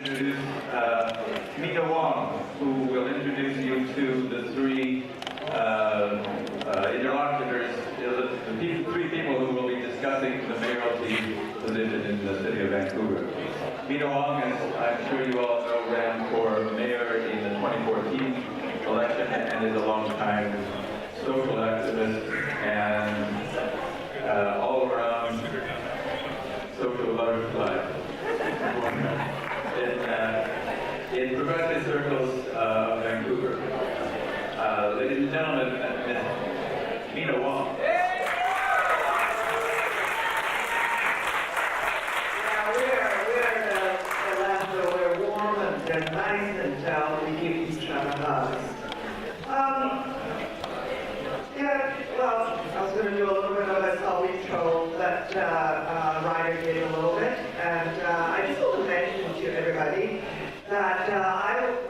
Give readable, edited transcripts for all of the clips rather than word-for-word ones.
Introduce Mina Wong, who will introduce you to the three interlocutors, the three people who will be discussing the mayoralty position in the city of Vancouver. Mina Wong, as I'm sure you all know, ran for mayor in the 2014 election and is a long-time social activist and all-around social butterfly. In progressive circles of Vancouver. Ladies and gentlemen, Ms. Mina Wong. Yeah, we're warm and nice and we give each other hugs. I was going to do a little bit of a self-intro that Ryder did a little bit, and I just want to mention to everybody that I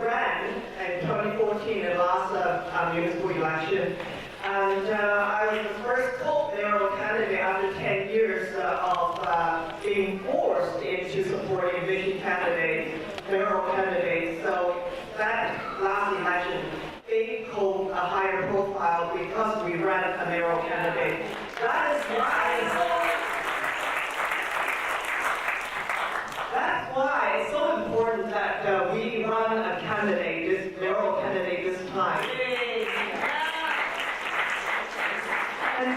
ran in 2014 in the last municipal election, and I was the first mayoral candidate after 10 years of being forced into supporting vision candidates, mayoral candidates. So that last election, they hold a higher profile because we ran a mayoral candidate. That's why it's so important that we run a candidate, this mayoral candidate this time. And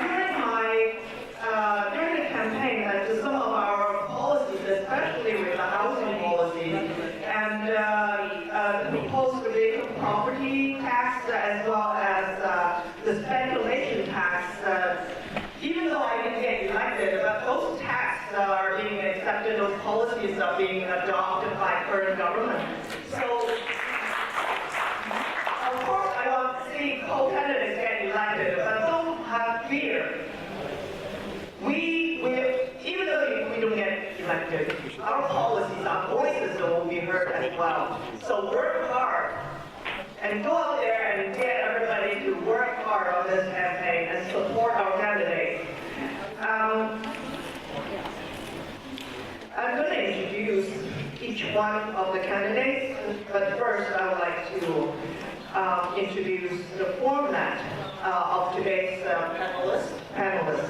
during the campaign, to some of our policies, especially with the housing policy and the proposed vacant property tax, as well as the speculation tax, even though I didn't get elected, but those taxes are being accepted, those policies are being adopted by current government. So, of course, I want to see co-candidates get elected, but don't have fear. Even though we don't get elected, our policies, our voices will be heard as well. So work hard and go out there and get everybody to work hard on this campaign and support our candidates. I'm going to introduce each one of the candidates, but first I would like to introduce the format of today's panelists.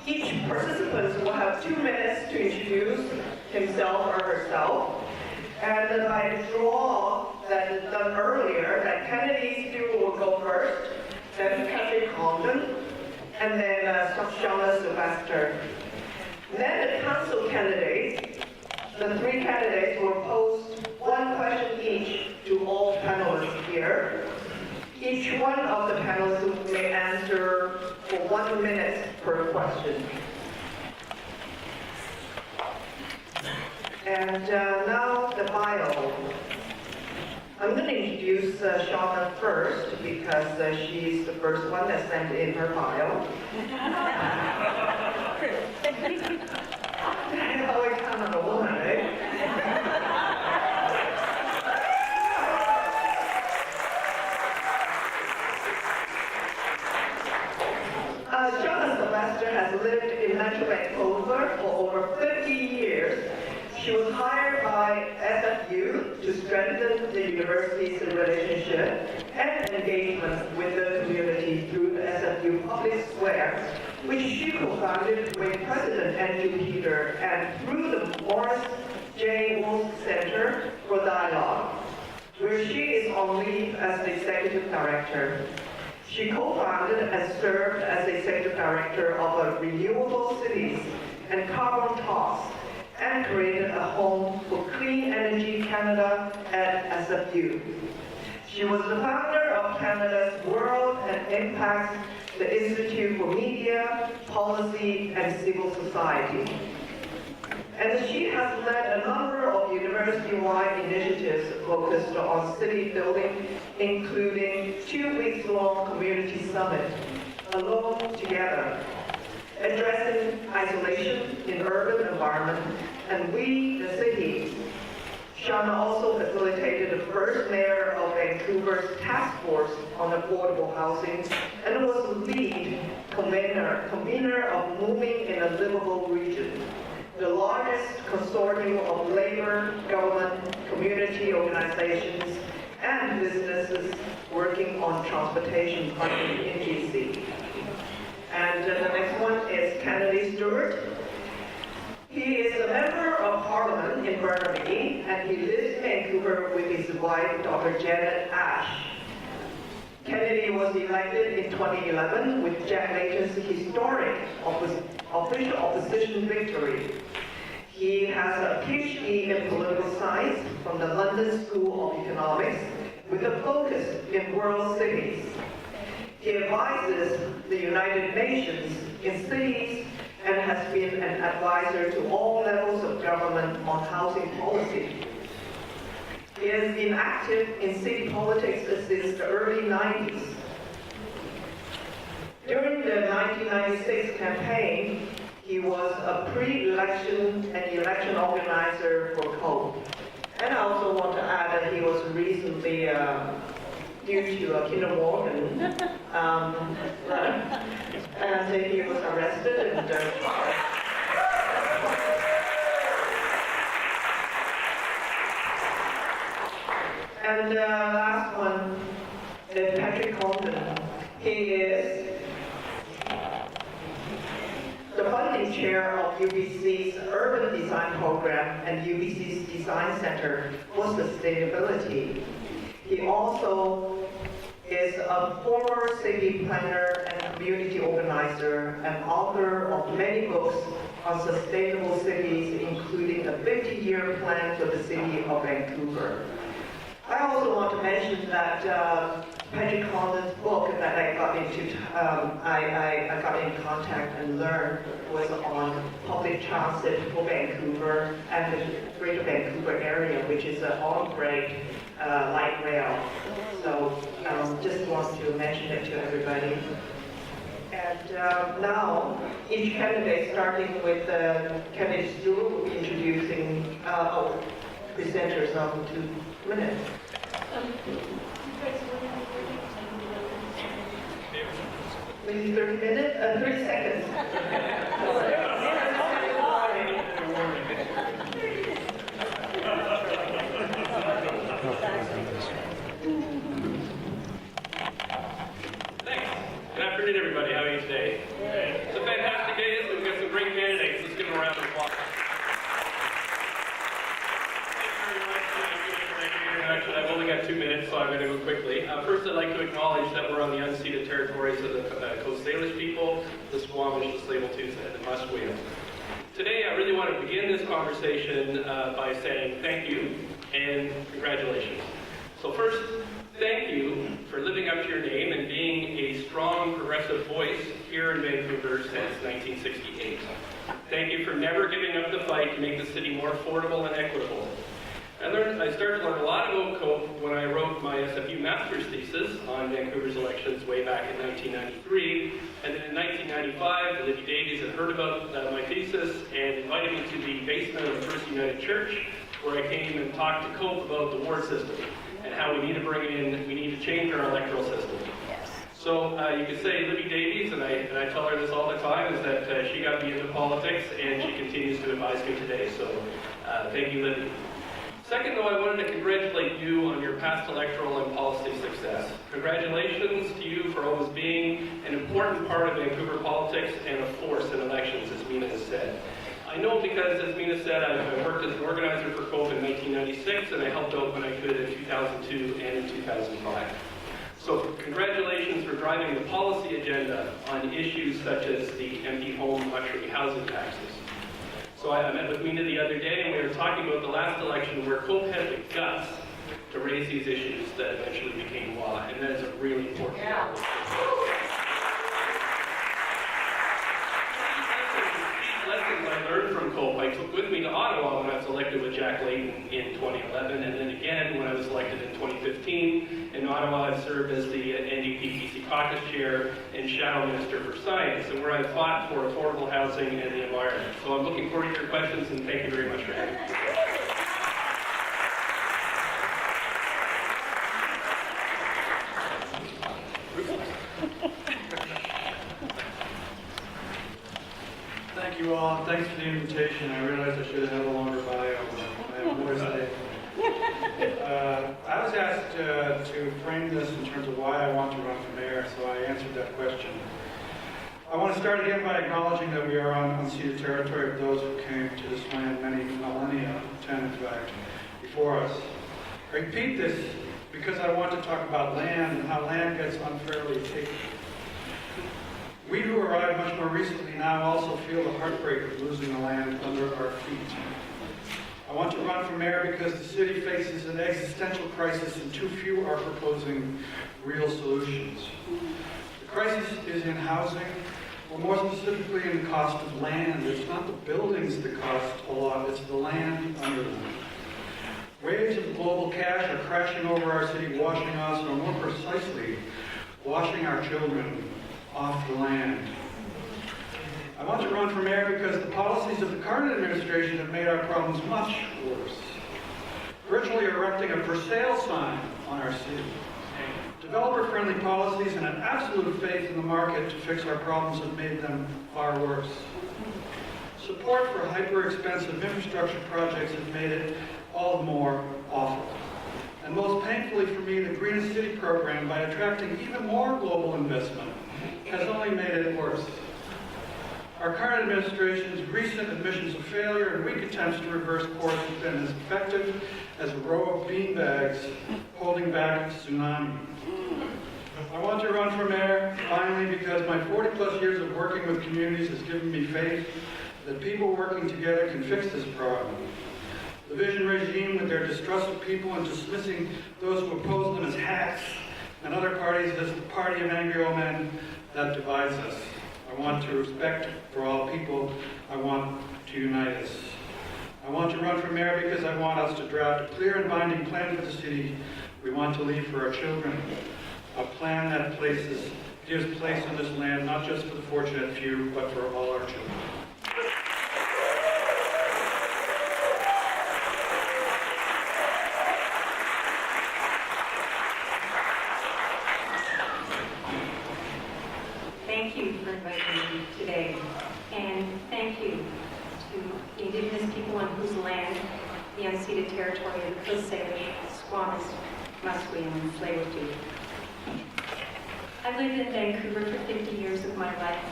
Each participant will have 2 minutes to introduce himself or herself. And by the draw that is done earlier, that Kennedy Stewart will go first, then Condon, and then Shauna Sylvester. Then the council candidates, the 3 candidates will pose 1 question each to all panelists here. Each one of the panelists may answer for 1 minute per question. And now the bio. I'm going to introduce Shauna first because she's the first one that sent in her bio. Always kind of a woman, eh? Shauna Sylvester has lived in Metro Vancouver for over 50 years. She was hired by SFU to strengthen the university's relationship and engagement with the community through the SFU Public Square, which she co-founded with President Andrew Peter and through the Morris J. Wolf Center for Dialogue, where she is on leave as the executive director. She co-founded and served as the executive director of Renewable Cities and Carbon Talks, and created a home for Clean Energy Canada at SFU. She was the founder of Canada's World and Impacts, the Institute for Media, Policy, and Civil Society. And she has led a number of university-wide initiatives focused on city building, including 2 weeks-long community summit, Alone Together, addressing isolation in urban environment, and We the City. Shauna also facilitated the first mayor of Vancouver's task force on affordable housing and was the lead convener of Moving in a Livable Region, the largest largest consortium of labor, government, community organizations, and businesses working on transportation funding in BC. And the next one is Kennedy Stewart. He is a member of Parliament in Burnaby, and he lives in Vancouver with his wife, Dr. Janet Ash. Kennedy was elected in 2011 with Jack Layton's historic official opposition victory. He has a PhD in political science from the London School of Economics with a focus in world cities. He advises the United Nations in cities and has been an advisor to all levels of government on housing policy. He has been active in city politics since the early 90s. During the 1996 campaign, he was a pre-election and election organizer for COPE. And I also want to add that he was recently, due to a Kinder Morgan, and he was arrested and And last one is Patrick Condon. He is the funding chair of UBC's Urban Design Program and UBC's Design Center for Sustainability. He also is a former city planner and community organizer and author of many books on sustainable cities, including a 50-year plan for the city of Vancouver. I also want to mention that Patrick Condon's book that I got in contact and learned was on public transit for Vancouver and the Greater Vancouver area, which is an on-grade light rail. So just want to mention it to everybody. And now, each candidate, starting with candidate Stewart, will be introducing presenters on 2 minutes. Maybe 30 minutes? 30 seconds. Thanks. Good afternoon, everybody. How are you today? It's a fantastic day. We've got some great candidates. Let's give them a round of applause. I've only got 2 minutes, so I'm going to go quickly. First, I'd like to acknowledge that we're on the unceded territories of the Coast Salish people, the Squamish, the Tsleil-Waututh, and the Musqueam. Today, I really want to begin this conversation by saying thank you and congratulations. So first, thank you for living up to your name and being a strong progressive voice here in Vancouver since 1968. Thank you for never giving up the fight to make the city more affordable and equitable. I started to learn a lot about COPE when I wrote my SFU master's thesis on Vancouver's elections way back in 1993. And then in 1995, Libby Davies had heard about my thesis and invited me to the basement of the First United Church, where I came and talked to COPE about the ward system and how we need to change our electoral system. So you could say Libby Davies, and I tell her this all the time, is that she got me into politics and she continues to advise me today. So thank you, Libby. Second, though, I wanted to congratulate you on your past electoral and policy success. Congratulations to you for always being an important part of Vancouver politics and a force in elections, as Mina has said. I know because, as Mina said, I worked as an organizer for COPE in 1996, and I helped out when I could in 2002 and in 2005. So congratulations for driving the policy agenda on issues such as the empty home luxury housing taxes. So I met with Mina the other day, and we were talking about the last election where COPE had the guts to raise these issues that eventually became law, and that is a really important part of this. These lessons I learned from COPE I took with me to Ottawa when I was elected with Jack Layton in 2011, and then again when I was elected in 2015. In Ottawa, I've served as the NDP caucus chair and shadow minister for science, and where I've fought for affordable housing and the environment. So I'm looking forward to your questions, and thank you very much for having me. Thank you all. Thanks thanks for the invitation. I realized I should have had a longer bio, but I have more to say. I was asked to frame this in terms of why I want to run for mayor, so I answered that question. I want to start again by acknowledging that we are on unceded territory of those who came to this land many millennia, 10 in fact, before us. I repeat this because I want to talk about land and how land gets unfairly taken. We who arrived much more recently now also feel the heartbreak of losing the land under our feet. I want to run for mayor because the city faces an existential crisis and too few are proposing real solutions. The crisis is in housing, or more specifically in the cost of land. It's not the buildings that cost a lot, it's the land under them. Waves of global cash are crashing over our city, washing us, or more precisely, washing our children off the land. I want to run for mayor because the policies of the current administration have made our problems much worse. Virtually erecting a for sale sign on our city. Developer-friendly policies and an absolute faith in the market to fix our problems have made them far worse. Support for hyper-expensive infrastructure projects have made it all the more awful. And most painfully for me, the Green City program, by attracting even more global investment, has only made it worse. Our current administration's recent admissions of failure and weak attempts to reverse course have been as effective as a row of beanbags holding back a tsunami. I want to run for mayor, finally, because my 40-plus years of working with communities has given me faith that people working together can fix this problem. The vision regime, with their distrust of people and dismissing those who oppose them as hacks, and other parties as the party of angry old men, that divides us. I want to respect for all people. I want to unite us. I want to run for mayor because I want us to draft a clear and binding plan for the city we want to leave for our children. A plan that gives place on this land not just for the fortunate few, but for all our children. Thank you for inviting me today, and thank you to the Indigenous people on whose land the unceded territory of the Coast Salish, Squamish, Musqueam, and Tsleil-Waututh. I've lived in Vancouver for 50 years of my life.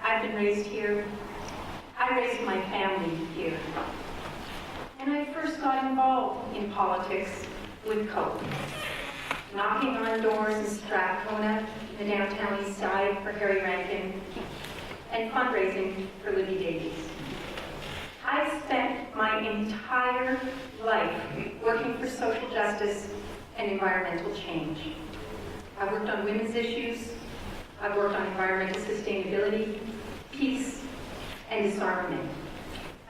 I've been raised here. I raised my family here. And I first got involved in politics with COPE, knocking on doors in Strathcona, in the downtown east side for Harry Rankin, and fundraising for Libby Davies. I spent my entire life working for social justice and environmental change. I worked on women's issues, I worked on environmental sustainability, peace, and disarmament.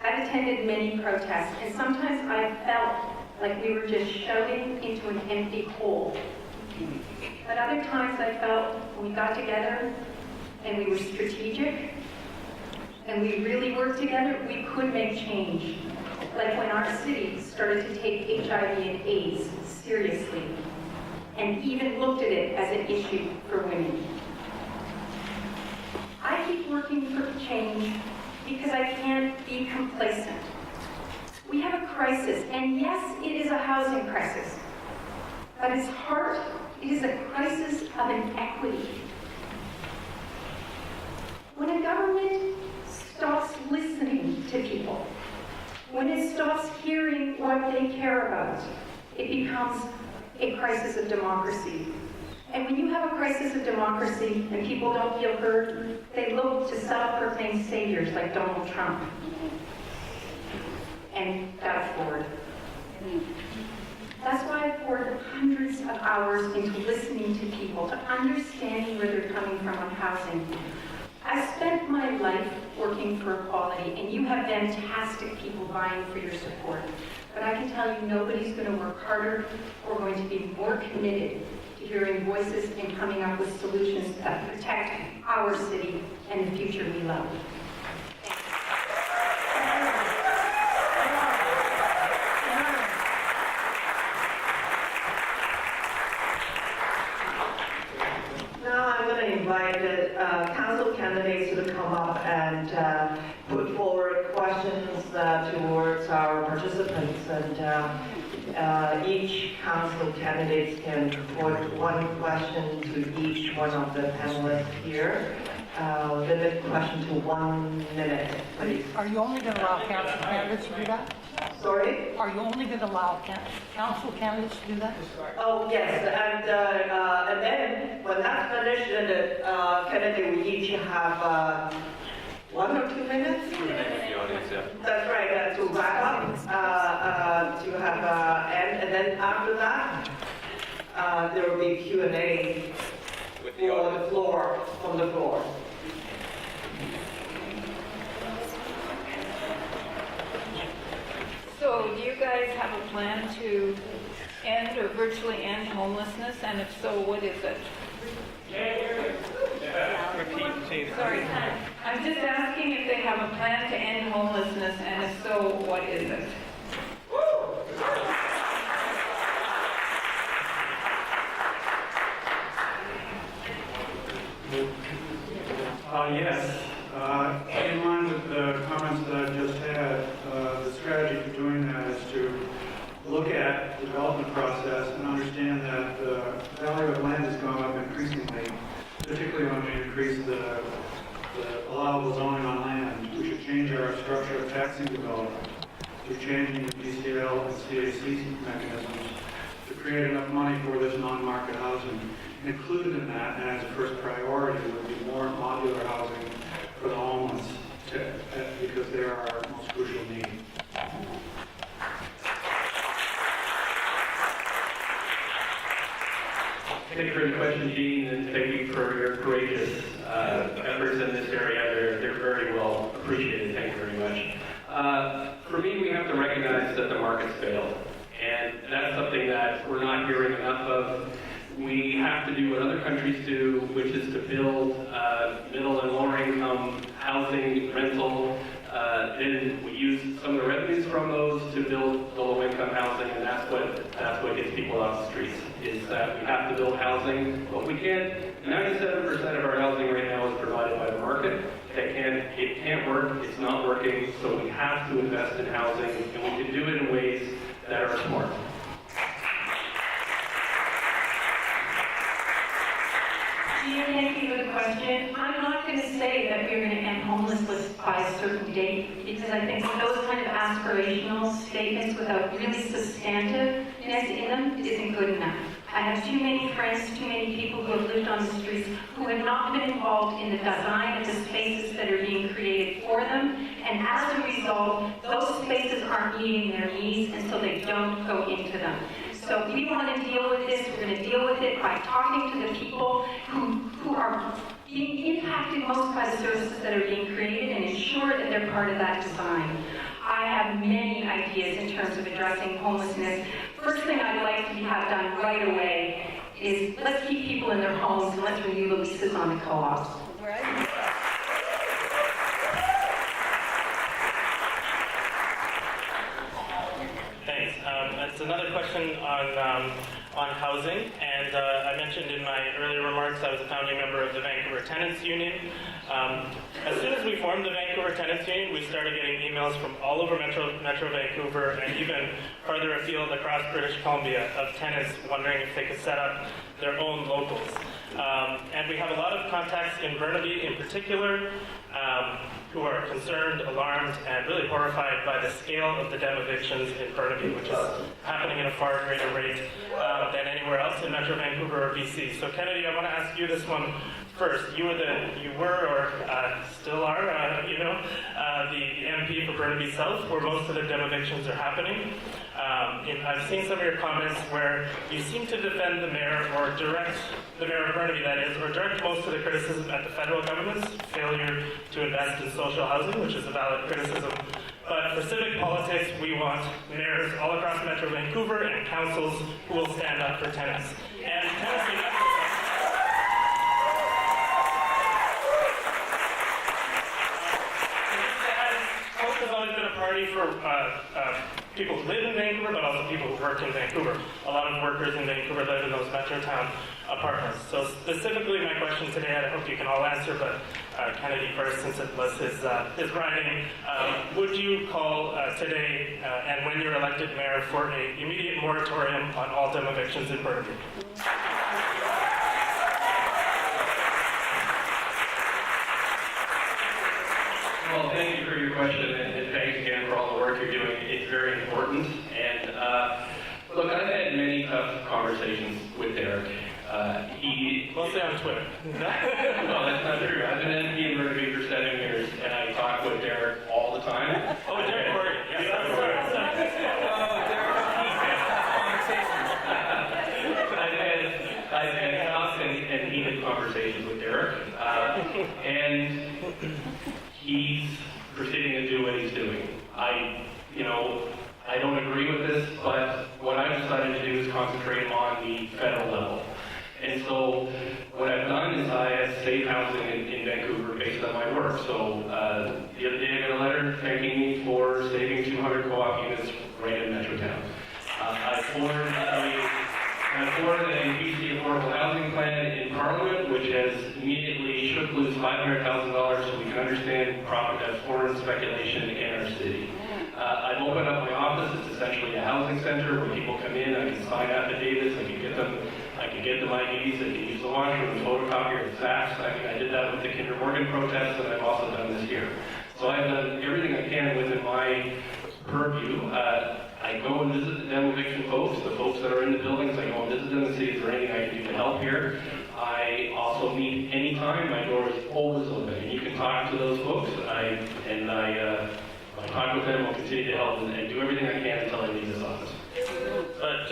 I've attended many protests, and sometimes I felt like we were just shouting into an empty hole. But other times I felt when we got together and we were strategic and we really worked together, we could make change. Like when our city started to take HIV and AIDS seriously and even looked at it as an issue for women. I keep working for change because I can't be complacent. We have a crisis, and yes, it is a housing crisis, but at its heart, it is a crisis of inequity. When a government stops listening to people, when it stops hearing what they care about, it becomes a crisis of democracy. And when you have a crisis of democracy and people don't feel heard, they look to self-proclaimed saviors like Donald Trump and Doug Ford. That's why I poured hundreds of hours into listening to people, to understanding where they're coming from on housing. I spent my life working for equality, and you have fantastic people vying for your support. But I can tell you nobody's going to work harder or going to be more committed to hearing voices and coming up with solutions that protect our city and the future we love. Now I'm going to invite the council candidates to come up and put forward and each council candidate can put one question to each one of the panelists here. Limit the question to 1 minute, please. Are you only going to allow council candidates to do that? Sorry? Are you only going to allow council candidates to do that? Oh, yes, and then when that's finished, then the candidate will each have 1 or 2 minutes? That's right, to wrap up, to have, and then after that, there will be Q&A for the floor, from the floor. So do you guys have a plan to end or virtually end homelessness? And if so, what is it? Sorry. I'm just asking if they have a plan to end homelessness, and if so, what is it? Yes. In line with the comments that I've just had, the strategy for doing that is to look at the development process and understand that the value of land has gone up increasingly, particularly when we increase the allowable zoning on land. We should change our structure of taxing development through changing the PCL and CAC mechanisms to create enough money for this non-market housing. Included in that, and as a first priority, would be more modular housing for the homeless, because they are our most crucial need. Thank you for the question, Gene, and thank you for your courageous efforts in this area. They're very well appreciated. Thank you very much. For me, we have to recognize that the market's failed, and that's something that we're not hearing enough of. We have to do what other countries do, which is to build middle and lower income housing, rental. Then we use some of the revenues from those to build the low income housing, and that's what gets people off the streets. Is that we have to build housing, but we can't. 97% of our housing right now is provided by the market. It can't work. It's not working. So we have to invest in housing, and we can do it in ways that are smart. Gina, thank you for the question. I'm not going to say that we're going to end homelessness by a certain date, because I think those kind of aspirational statements without really substantiveness in them isn't good enough. I have too many friends, too many people who have lived on the streets who have not been involved in the design of the spaces that are being created for them, and as a result, those spaces aren't meeting their needs, and so they don't go into them. So we want to deal with this. We're going to deal with it by talking to the people who are being impacted most by the services that are being created and ensure that they're part of that design. I have many ideas in terms of addressing homelessness. First thing I'd like to have done right away is let's keep people in their homes and let's renew the leases on the co-ops. Thanks. It's another question on housing, and I mentioned in my earlier remarks I was a founding member of the Vancouver Tenants Union. As soon as we formed the Vancouver Tenants Union, we started getting emails from all over Metro Vancouver and even farther afield across British Columbia of tenants wondering if they could set up their own locals. And we have a lot of contacts in Burnaby in particular, who are concerned, alarmed, and really horrified by the scale of the den evictions in Burnaby, which is happening at a far greater rate than anywhere else in Metro Vancouver or BC. So Kennedy, I want to ask you this one first. You were or still are, the MP for Burnaby South, where most of the den evictions are happening. I've seen some of your comments where you seem to defend the mayor, or direct the mayor of Burnaby, that is, or direct most of the criticism at the federal government's failure to invest in social housing, which is a valid criticism. But for civic politics, we want mayors all across Metro Vancouver and councils who will stand up for tenants. And tenants has always been a party for people who live in Vancouver, but also people who work in Vancouver. A lot of workers in Vancouver live in those Metrotown apartments. So specifically, my question today, I hope you can all answer, but Kennedy first, since it was his riding. Would you call today and when you're elected mayor for an immediate moratorium on all demo evictions in Burnaby? Well, thank you for your question, and thanks again for all the work you're doing. It's very important. And look, I've had many tough conversations with Derek. Mostly on Twitter. Well, that's not true. I've been MP in Burnaby for 7 years, and I talk with Derek all the time. Oh, Derek Corrigan. Yes, I've had tough and heated conversations with Derek, and he's proceeding to do what he's doing. I don't agree with this, but what I've decided to do is concentrate on the federal level. And so what I've done is I have saved housing in Vancouver based on my work. So the other day I got a letter thanking me for saving 200 co-op units right in Metrotown. I forwarded a BC affordable housing plan in Parliament, which has immediately shook loose $500,000 so we can understand foreign speculation in our city. I've opened up my office. It's essentially a housing center where people come in. I can sign affidavits. I can get them IDs. I can use the washroom, the photocopier, the fax. I did that with the Kinder Morgan protests, and I've also done this here. So I've done everything I can within my purview. I go and visit the demo eviction folks, the folks that are in the buildings. I go and visit them and see if there's anything I can do to help here. I also meet anytime. My door is always open, and you can talk to those folks. I talk with them. I'll continue to help and do everything I can until I leave this office. But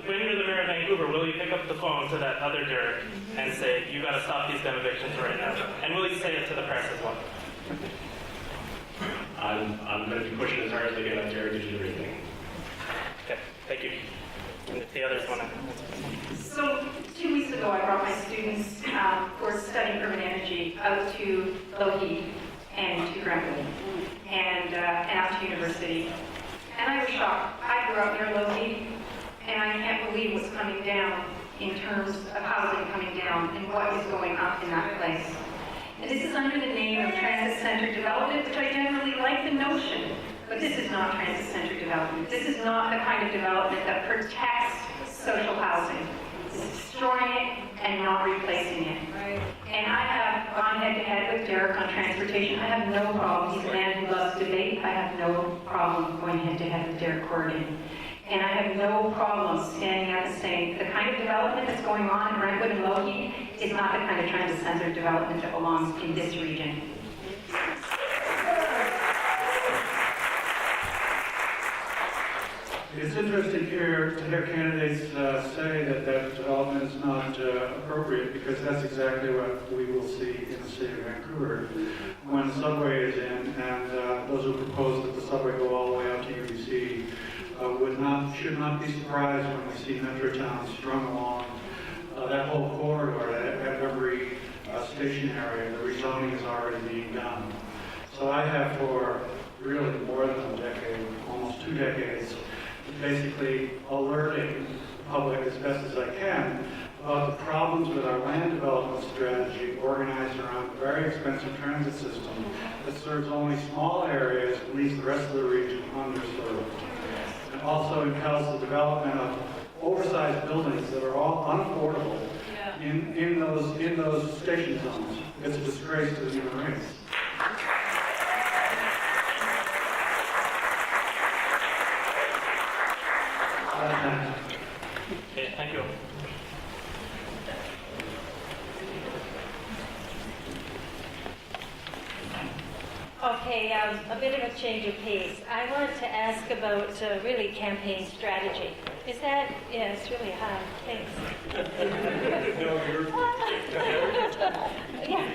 when you're the mayor of Vancouver, will you pick up the phone to that other Derek and say, you got to stop these demo evictions right now? And will you say it to the press as well? I'm going to be pushing as hard as I can on Derek to do everything. Okay, thank you. And if the others want to. So 2 weeks ago, I brought my students who are studying urban energy out to Lougheed and to Granville and out to university. And I was shocked. I grew up near Lougheed, and I can't believe what's coming down in terms of housing coming down and what is going up in that place. And this is under the name of transit-centered development, which I generally like the notion, but this is not transit-centered development. This is not the kind of development that protects social housing. It's destroying it and not replacing it. Right. And I have gone head-to-head with Derek on transportation. I have no problem. He's a man who loves debate. I have no problem going head-to-head with Derek Corrigan. And I have no problem standing up and saying the kind of development that's going on in Brentwood and Lougheed is not the kind of transit-centered development that belongs in this region. It's interesting to hear candidates say that development is not appropriate, because that's exactly what we will see in the city of Vancouver when the subway is in, and those who propose that the subway go all the way out to UBC should not be surprised when we see Metrotown strung along that whole corridor at every station area. The rezoning is already being done. So I have for really more than a decade, almost 2 decades, basically alerting the public as best as I can about the problems with our land development strategy organized around a very expensive transit system that serves only small areas and leaves the rest of the region underserved. It also impels the development of oversized buildings that are all unaffordable in those station zones. It's a disgrace to the human race. Okay, thank you. Okay, a bit of a change of pace. I wanted to ask about really campaign strategy. Is that, yeah, it's really hard. Thanks. No, you're... Yeah.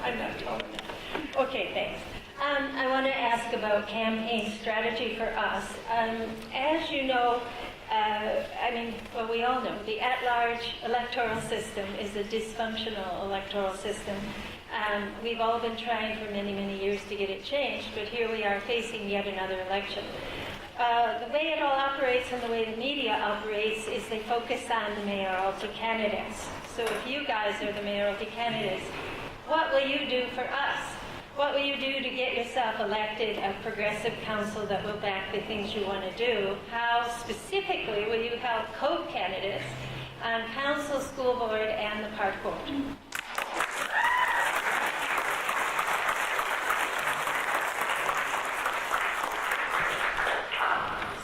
I'm not tall enough. Okay, thanks. I want to ask about campaign strategy for us. As you know, we all know, the at-large electoral system is a dysfunctional electoral system. We've all been trying for many, many years to get it changed, but here we are facing yet another election. The way it all operates and the way the media operates is they focus on the mayoralty candidates. So if you guys are the mayoralty candidates, what will you do for us? What will you do to get yourself elected a progressive council that will back the things you want to do? How specifically will you help COPE candidates on council, school board, and the park board?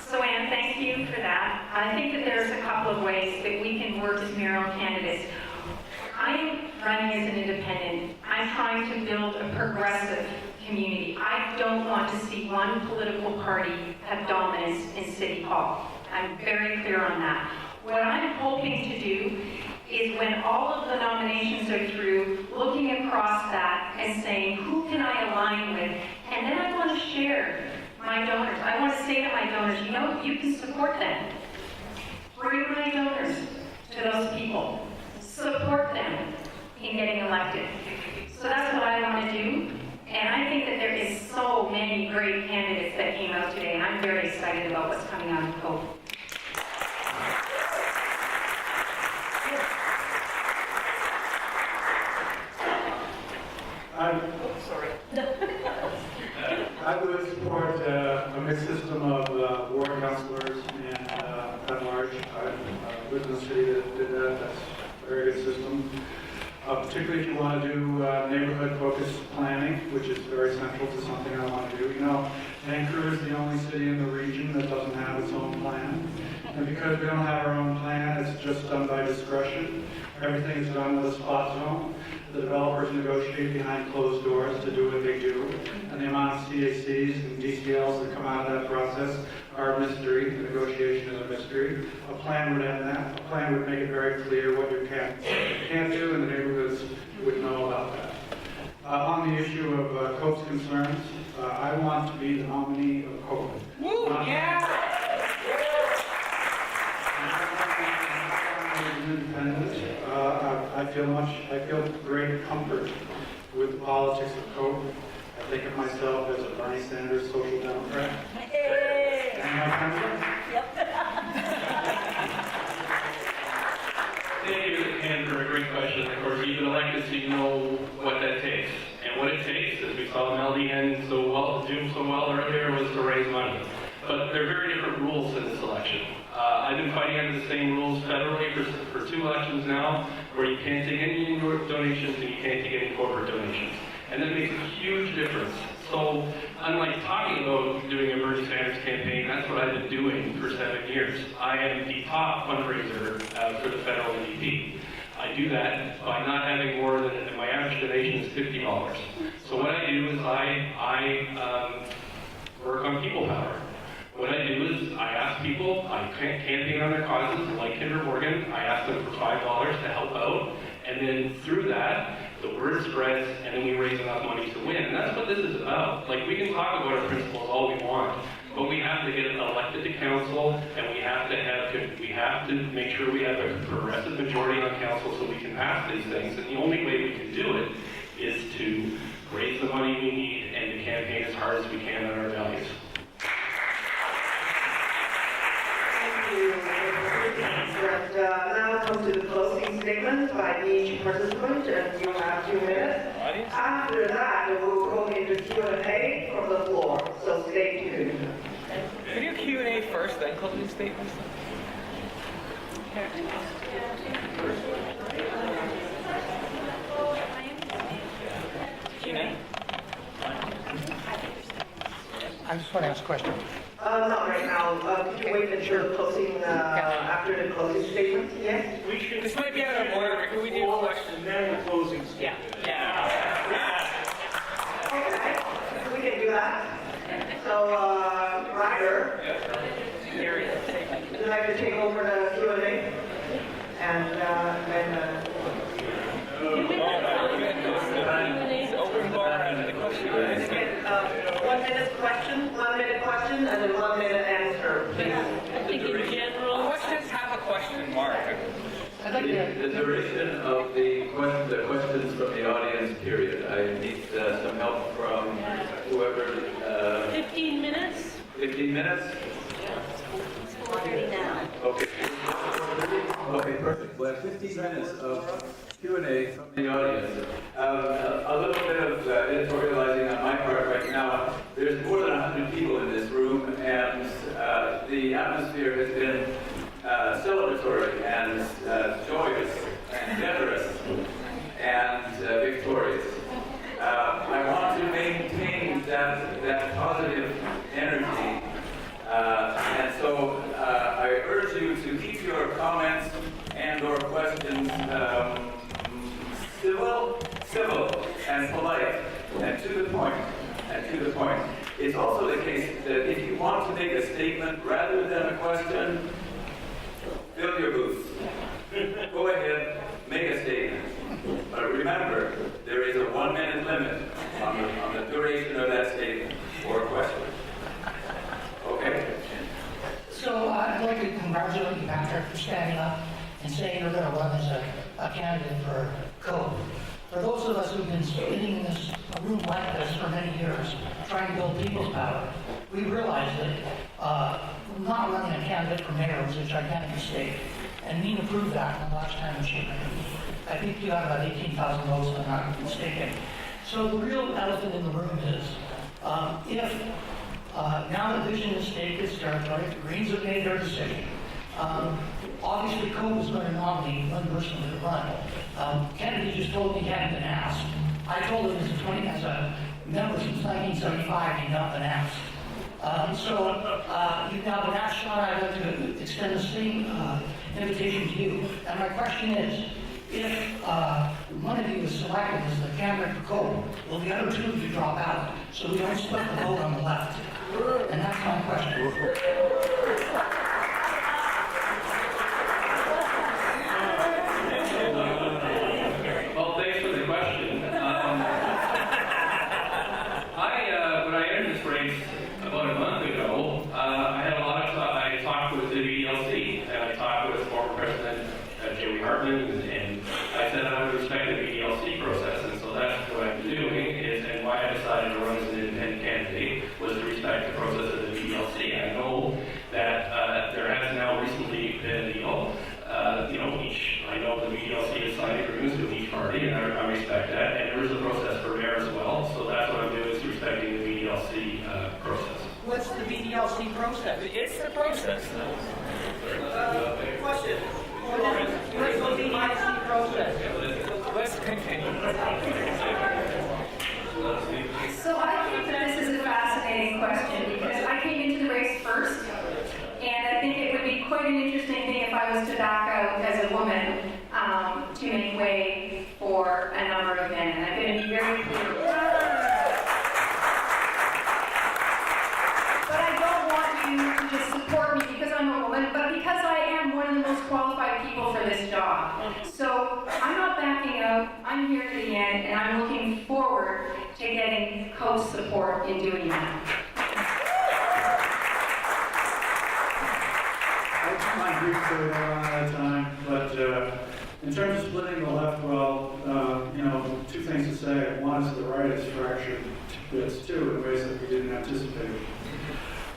So Anne, thank you for that. I think that there's a couple of ways that we can work as mayoral candidates. I'm running as an independent. I'm trying to build a progressive community. I don't want to see one political party have dominance in City Hall. I'm very clear on that. What I'm hoping to do is when all of the nominations are through, looking across that and saying, who can I align with? And then I want to share my donors. I want to say to my donors, you know, you can support them. Bring my donors to those people. Support them in getting elected. So that's what I want to do. And I think that there is so many great candidates that came out today, and I'm very excited about what's coming out of COPE. I would support a mixed system of ward councillors and at large. I've lived in a city that did that. That's a very good system. Particularly if you want to do neighborhood-focused planning, which is very central to something I want to do. You know, Vancouver is the only city in the region that doesn't have its own plan. And because we don't have our own plan, it's just done by discretion. Everything is done with a spot zone. The developers negotiate behind closed doors to do what they do. And the amount of CACs and DCLs that come out of that process are a mystery. The negotiation is a mystery. A plan would end that. A plan would make it very clear what you can't do, and the neighborhoods would know about that. On the issue of COPE's concerns, I want to be the nominee of COPE. Woo, yeah! Independent. I feel great comfort with the politics of COPE. I think of myself as a Bernie Sanders social democrat. Hey. And my pencil? Yep. Thank you, Anne, for a great question. Of course, you've been elected, so you know what that takes. And what it takes, as we saw Melody and do so well earlier, was to raise money. But there are very different rules in this election. I've been fighting under the same rules federally for 2 elections now, where you can't take any individual donations and you can't take any corporate donations. And that makes a huge difference. So, unlike talking about doing a Bernie Sanders campaign, that's what I've been doing for 7 years. I am the top fundraiser for the federal NDP. I do that by not having more than, my average donation is $50. So what I do is I work on people power. What I do is I ask people, I campaign on their causes, like Kinder Morgan, I ask them for $5 to help out, and then through that, the word spreads, and then we raise enough money to win. And that's what this is about. Like, we can talk about our principles all we want, but we have to get elected to council, and we have to make sure we have a progressive majority on council so we can pass these things. And the only way we can do it is to raise the money we need and to campaign as hard as we can on our values. And now come to the closing statement by each participant, and you have 2 minutes. After that, we'll go into Q&A from the floor, so stay tuned. Can you do Q&A first, then closing statements? Q&A? I just want to ask a question. Not right now. Could you wait until the closing, after the closing statement? Yes? This might be out of order. Can we do a question? And then the closing statement. Yeah. Okay, we can do that. So, Ryder, would you like to take over the Q&A? Open bar and the question. 1 minute question, and then 1 minute answer, please. I think in general, questions have a question mark. The duration of the questions from the audience period. I need some help from whoever. 15 minutes? 15 minutes? It's 4:30 now. Okay. Okay, perfect. Well, 15 minutes of Q&A from the audience. A little bit of editorializing on my part right now. There's more than 100 people in this room, and the atmosphere has been celebratory and joyous and generous and victorious. I want to maintain that positive energy, and so I urge you to keep your comments and/or questions civil and polite, and to the point. It's also the case that if you want to make a statement rather than a question, fill your booth. Go ahead, make a statement. But remember, there is a 1-minute limit on the duration of that statement or question. Okay? So I'd like to congratulate you, Patrick, for standing up and saying you're going to run as a candidate for COPE. For those of us who've been sitting in this room like this for many years, trying to build people's power, we realize that not running a candidate for mayor was a gigantic mistake. And Nina proved that the last time she ran. I think you got about 18,000 votes, if I'm not mistaken. So the real elephant in the room is, if now that Vision is stake its territory, the Greens have made their decision. Obviously, COPE is going to nominate one person to run. Kennedy just told me he hadn't been asked. I told him as a member since 1975, he'd not been asked. You've now been asked, Shauna. I'd like to extend the same invitation to you. And my question is, if one of you is selected as the candidate for COPE, will the other two of you drop out so we don't split the vote on the left? And that's my question. Well, thanks for the question. When I entered this race about a month ago, I had a lot of I talked with the VDLC, and I talked with former President Joey Hartman, and I said I would respect the VDLC process, and so that's what I'm doing, and why I decided to run as an independent candidate was to respect the process of the VDLC. I know that there has now recently been a deal. I know the VDLC has signed agreements with each party, and I respect that, and there is a process for mayor as well, so that's what I'm doing, is respecting the VDLC process. What's the VDLC process? It's the process. Question. What's the VDLC process? Let's continue. So I think that this is a fascinating question because I came into the race first, and I think it would be quite an interesting thing if I was to back out as a woman to make way for a number of men. And I'm going to be very clear. But I don't want you to just support me because I'm a woman, but because I am one of the most qualified people for this job. So I'm not backing out. I'm here to the end, and I'm looking forward to getting COPE's support in doing that. My brief story, we're on out of time, but in terms of splitting the left, well, two things to say. One is the right is fractured to bits, too, in ways that we didn't anticipate.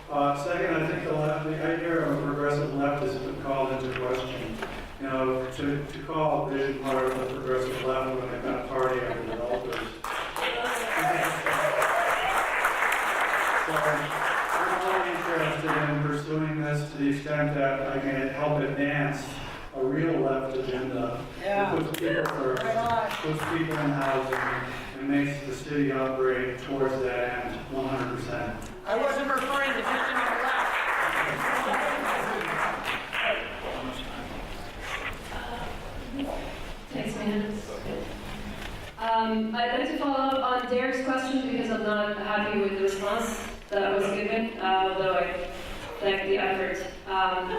Second, I think the idea of a progressive left has been called into question. To call Vision part of the progressive left when they've got a party of developers. I'm really interested in pursuing this to the extent that I can help advance a real left agenda that puts people first, puts people in housing, and makes the city operate towards that end 100%. I wasn't referring to just in the left. 6 minutes. I'd like to follow up on Derek's question because I'm not happy with the response that was given, although I thank the effort.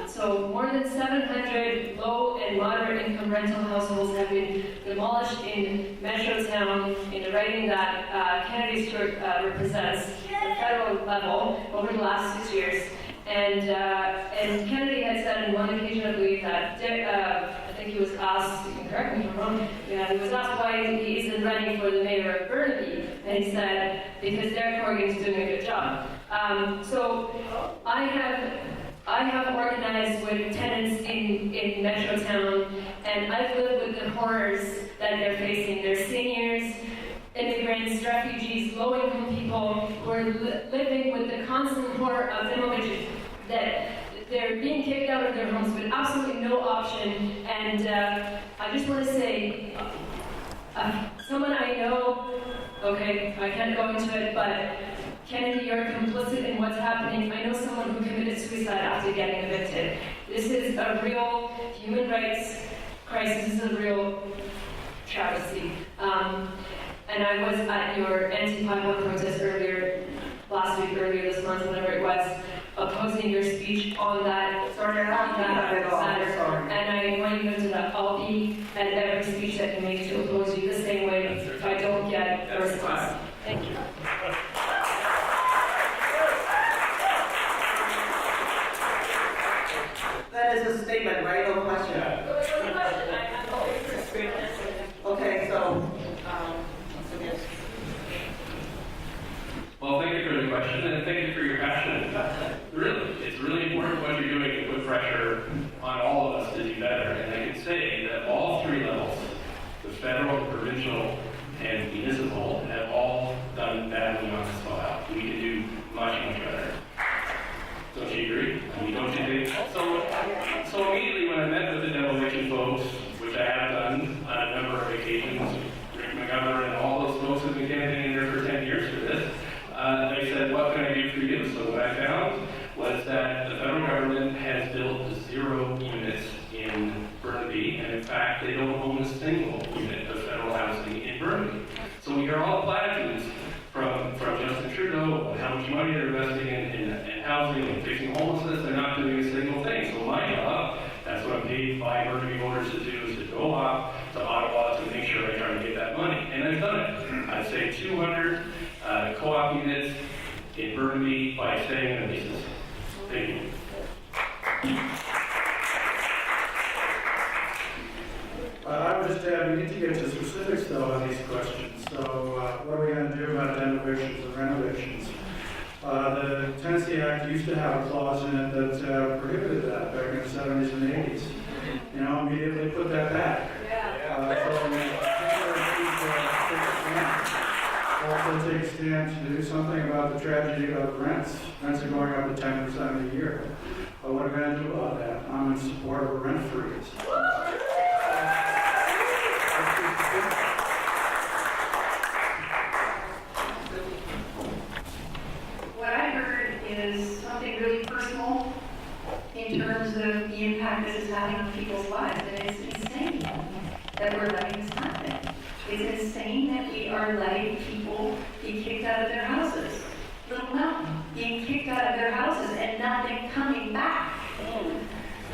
So more than 700 low and moderate income rental households have been demolished in Metrotown in the riding that Kennedy Stewart represents at the federal level over the last 6 years. And Kennedy had said on one occasion, I believe, that I think he was asked, you can correct me if I'm wrong, he was asked why he isn't running for the mayor of Burnaby, and he said, because Derek Morgan's doing a good job. So I I have organized with tenants in Metrotown, and I've lived with the horrors that they're facing. They're seniors, immigrants, refugees, low-income people who are living with the constant horror of demolition, that they're being kicked out of their homes with absolutely no option. And I just want to say, someone I know, okay, I can't go into it, but Kennedy, you're complicit in what's happening. I know someone who committed suicide after getting evicted. This is a real human rights crisis. This is a real travesty. And I was at your anti-pipeline protest last week, earlier this month, whatever it was, opposing your speech on that matter. And I invite you to that. I'll be at every speech that you make to oppose you the same way if I don't get a response. Thank you. That is a statement, right, or question? Okay, so, Well, thank you for the question, and thank you for your passion. Really, it's really important what you're doing to put pressure on all of us to do better. And I can say that all three levels, the federal, provincial, and municipal, have all done badly on this file. We can do much, much better. Don't you agree? I mean, don't you think? So immediately when I met with the demolition folks, which I have done on a number of occasions, Rick McGovern and all those folks who've been campaigning there for 10 years for this, they said, what can I do for you? So what I found was that the federal government has built 0 units in Burnaby, and in fact, they don't own a single unit of federal housing in Burnaby. So we hear all the platitudes from Justin Trudeau on how much money they're investing in housing and fixing homelessness. They're not doing a single thing. So my job, that's what I'm paid by Burnaby voters to do, is to go up to Ottawa to make sure I try to get that money. And I've done it. I'd say 200 co-op units in Burnaby by staying in leases. Thank you. I would just add, we need to get to specifics though on these questions. So what are we going to do about renovations and renovations? The Tenancy Act used to have a clause in it that prohibited that back in the 70s and 80s. You know, immediately put that back. Also take a stand to do something about the tragedy of rents. Rents are going up to 10% a year. What are we going to do about that? I'm in support of a rent freeze. What I heard is something really personal in terms of the impact this is having on people's lives. And it's insane that we're letting this happen. It's insane that we are letting people be kicked out of their houses. Little Mountain being kicked out of their houses and nothing coming back.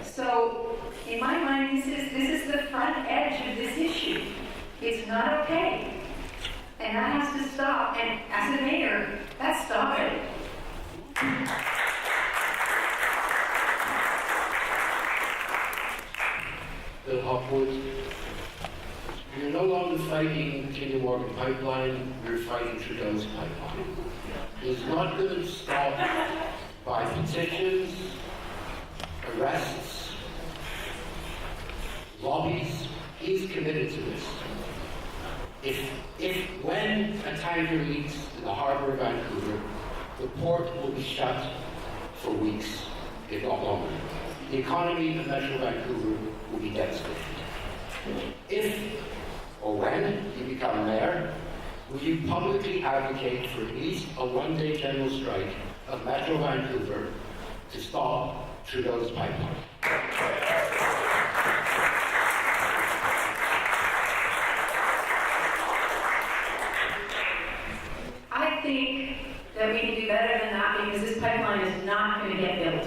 So, in my mind, this is the front edge of this issue. It's not okay. And that has to stop. And as a mayor, that's stopping. Bill Hopwood. You're no longer fighting Kinder Morgan pipeline, you're fighting Trudeau's pipeline. He's not going to stop by petitions, arrests, lobbies. He's committed to this. When a tanker leaks in the harbour of Vancouver, the port will be shut for weeks, if not longer. The economy of Metro Vancouver will be devastated. If or when you become mayor, will you publicly advocate for at least a one-day general strike of Metro Vancouver to stop Trudeau's pipeline? I think that we can do better than that because this pipeline is not going to get built.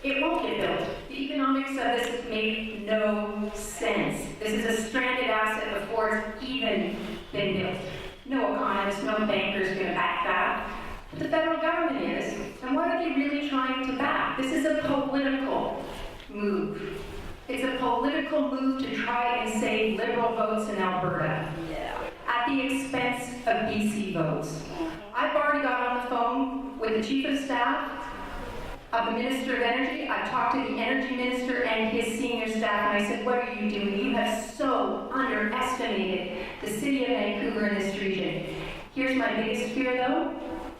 It won't get built. The economics of this make no sense. This is a stranded asset before it's even been built. No economist, no banker is going to back that. But the federal government is. And what are they really trying to back? This is a political move. It's a political move to try and save Liberal votes in Alberta at the expense of BC votes. I've already got on the phone with the chief of staff of the Minister of Energy. I've talked to the Energy Minister and his senior staff, and I said, what are you doing? You have so underestimated the city of Vancouver in this region. Here's my biggest fear, though.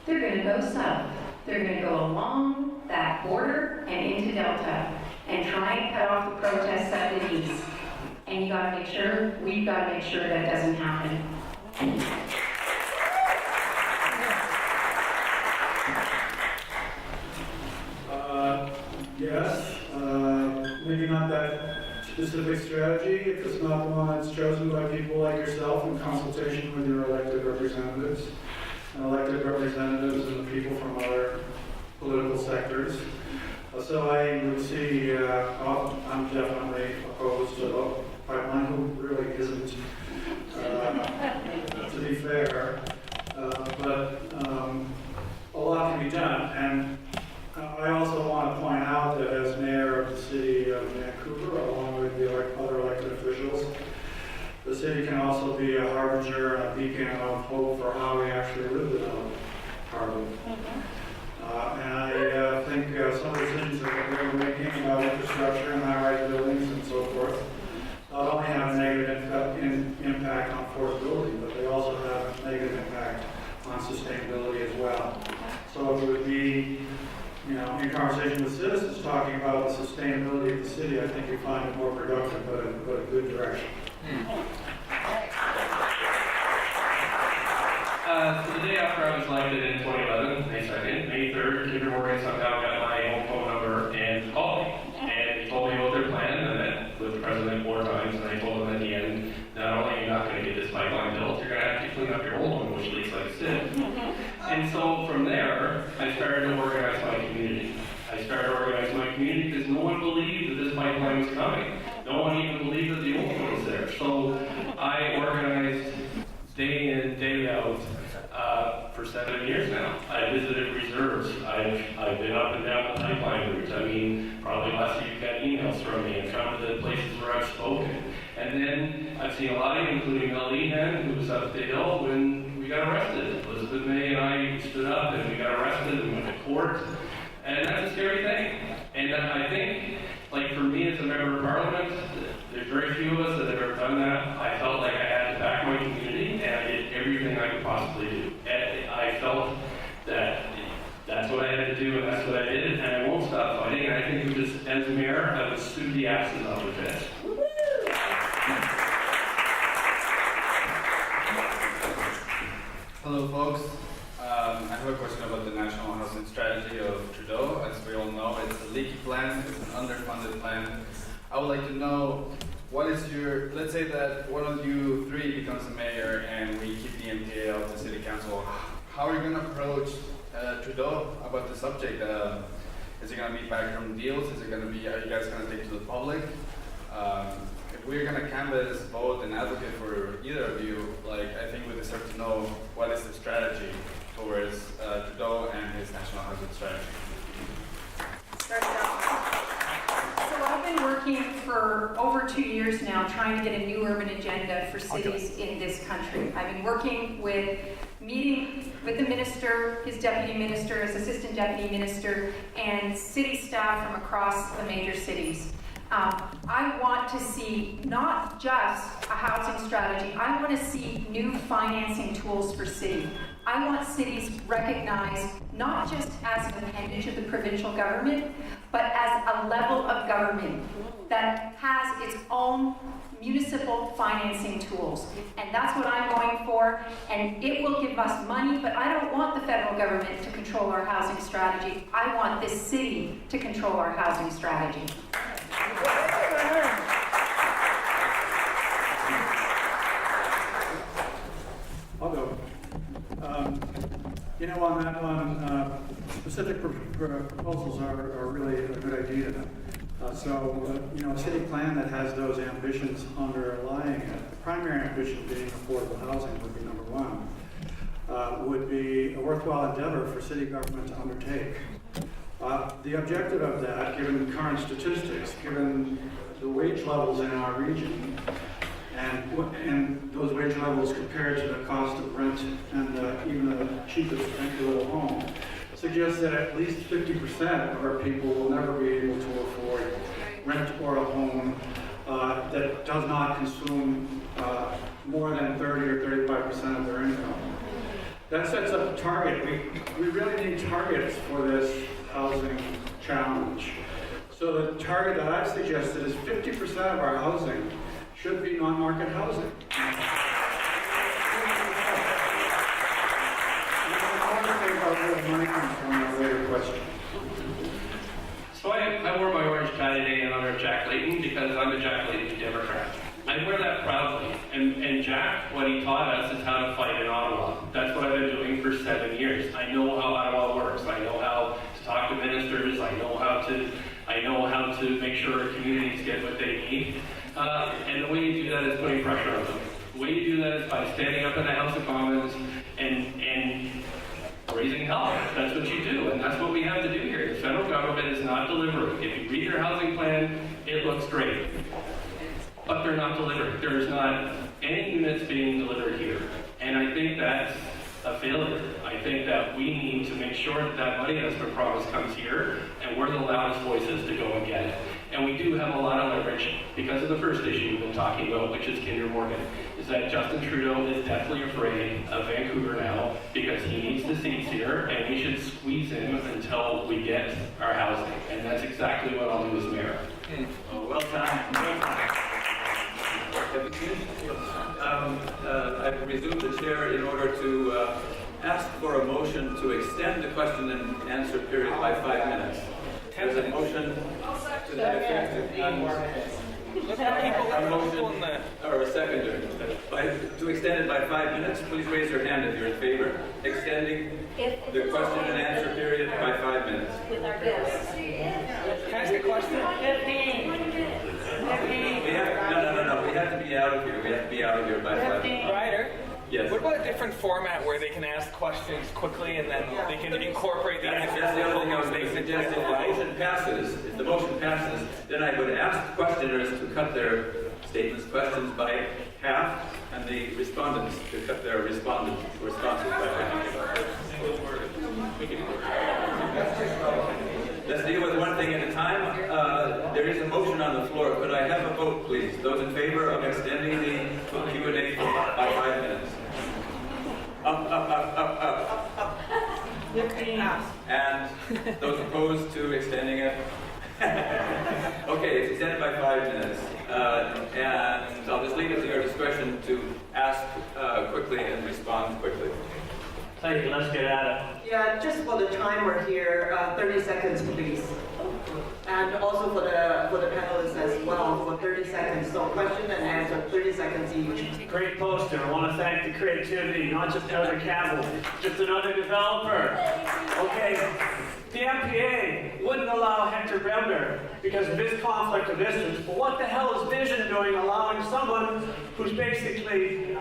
They're going to go south. They're going to go along that border and into Delta and try and cut off the protests at the east. And you got to make sure, we've got to make sure that doesn't happen. Yes, maybe not that specific strategy if it's not the one that's chosen by people like yourself in consultation with your elected representatives and the people from other political sectors. So I would see, I'm definitely opposed to the pipeline, who really isn't, to be fair, but a lot can be done. And I also want to point out that as mayor of the city of Vancouver, along with the other elected officials, the city can also be a harbinger and a beacon of hope for how we actually live without carbon. And I think some of the decisions that we're making about infrastructure and high-rise buildings and so forth not only have a negative impact on affordability, but they also have a negative impact on sustainability as well. So it would be, in conversation with citizens talking about the sustainability of the city, I think you find it more productive, but a good direction. So the day after I was elected in 2011, May 2nd, May 3rd, Kinder Morgan somehow got my home phone number and called me. And he told me about their plan, and I met with the president 4 times, and I told him at the end, not only are you not going to get this pipeline built, you're going to have to clean up your old one, which leaks like sin. And so from there, I started to organize my community. I started to organize my community because no one believed that this pipeline was coming. No one even believed that the old one was there. So I organized day in, day out for 7 years now. I visited reserves. I've been up and down the pipeline route. I mean, probably last week you've got emails from me and come to the places where I've spoken. And then I've seen a lot of you, including Mel Lehan, who was up at the Hill when we got arrested. Elizabeth May and I stood up and we got arrested and went to court. And that's a scary thing. And I think, like for me as a member of parliament, there's very few of us that have ever done that. I felt like I had to back my community, and I did everything I could possibly do. And I felt that that's what I had to do, and that's what I did, and I won't stop fighting. And I think just as mayor, I would sue the asses off of this. Hello, folks. I have a question about the national housing strategy of Trudeau. As we all know, it's a leaky plan, it's an underfunded plan. I would like to know, what is your, let's say that one of you 3 becomes a mayor and we keep the MPA out to city council. How are you going to approach Trudeau about the subject? Is it going to be backroom deals? Is it going to be, are you guys going to take to the public? If we're going to canvass, vote, and advocate for either of you, I think we deserve to know what is the strategy towards Trudeau and his national housing strategy. So I've been working for over 2 years now trying to get a new urban agenda for cities in this country. I've been working with, meeting with the minister, his deputy minister, his assistant deputy minister, and city staff from across the major cities. I want to see not just a housing strategy, I want to see new financing tools for cities. I want cities recognized not just as an appendage of the provincial government, but as a level of government that has its own municipal financing tools. And that's what I'm going for, and it will give us money, but I don't want the federal government to control our housing strategy. I want this city to control our housing strategy. I'll go. On that one, specific proposals are really a good idea. A city plan that has those ambitions underlying it, the primary ambition being affordable housing would be number 1, would be a worthwhile endeavor for city government to undertake. The objective of that, given current statistics, given the wage levels in our region, and those wage levels compared to the cost of rent and even the cheapest entry-level home, suggests that at least 50% of our people will never be able to afford rent or a home that does not consume more than 30 or 35% of their income. That sets up a target. We really need targets for this housing challenge. So the target that I've suggested is 50% of our housing should be non-market housing. So I wore my orange tie today in honor of Jack Layton because I'm a Jack Layton Democrat. I wear that proudly. And Jack, what he taught us is how to fight in Ottawa. That's what I've been doing for 7 years. I know how Ottawa works. I know how to talk to ministers. I know how to make sure our communities get what they need. And the way you do that is putting pressure on them. The way you do that is by standing up in the House of Commons and raising hell. That's what you do, and that's what we have to do here. The federal government is not delivering. If you read their housing plan, it looks great. But they're not delivering. There's not any units being delivered here. And I think that's a failure. I think that we need to make sure that that money that's been promised comes here, and we're the loudest voices to go and get it. And we do have a lot of leverage because of the first issue we've been talking about, which is Kinder Morgan, is that Justin Trudeau is deathly afraid of Vancouver now because he needs the seats here, and we should squeeze him until we get our housing. And that's exactly what I'll do as mayor. Well done. I've resumed the chair in order to ask for a motion to extend the question and answer period by 5 minutes. There's a motion to that effect. A motion or a seconder to extend it by 5 minutes. Please raise your hand if you're in favor. Extending the question and answer period by 5 minutes. With our guests. Can I ask a question? No. We have to be out of here. We have to be out of here by 5 minutes. Ryder? Yes. What about a different format where they can ask questions quickly and then they can incorporate the answers? That's the other thing I was suggesting. If the motion passes, then I would ask questioners to cut their statements, questions by half, and the respondents to cut their responses by half. Let's deal with one thing at a time. There is a motion on the floor. Could I have a vote, please? Those in favor of extending the Q&A by 5 minutes? Up. And those opposed to extending it? Okay, it's extended by 5 minutes. And I'll just leave it to your discretion to ask quickly and respond quickly. Thank you, let's get at it. Yeah, just for the timer here, 30 seconds, please. And also for the panelists as well, for 30 seconds. So question and answer, 30 seconds each. Great poster. I want to thank the creativity, not just another Campbell, just another developer. Okay, the MPA wouldn't allow Hector Bremner because of his conflict of interest. But what the hell is Vision doing allowing someone who's basically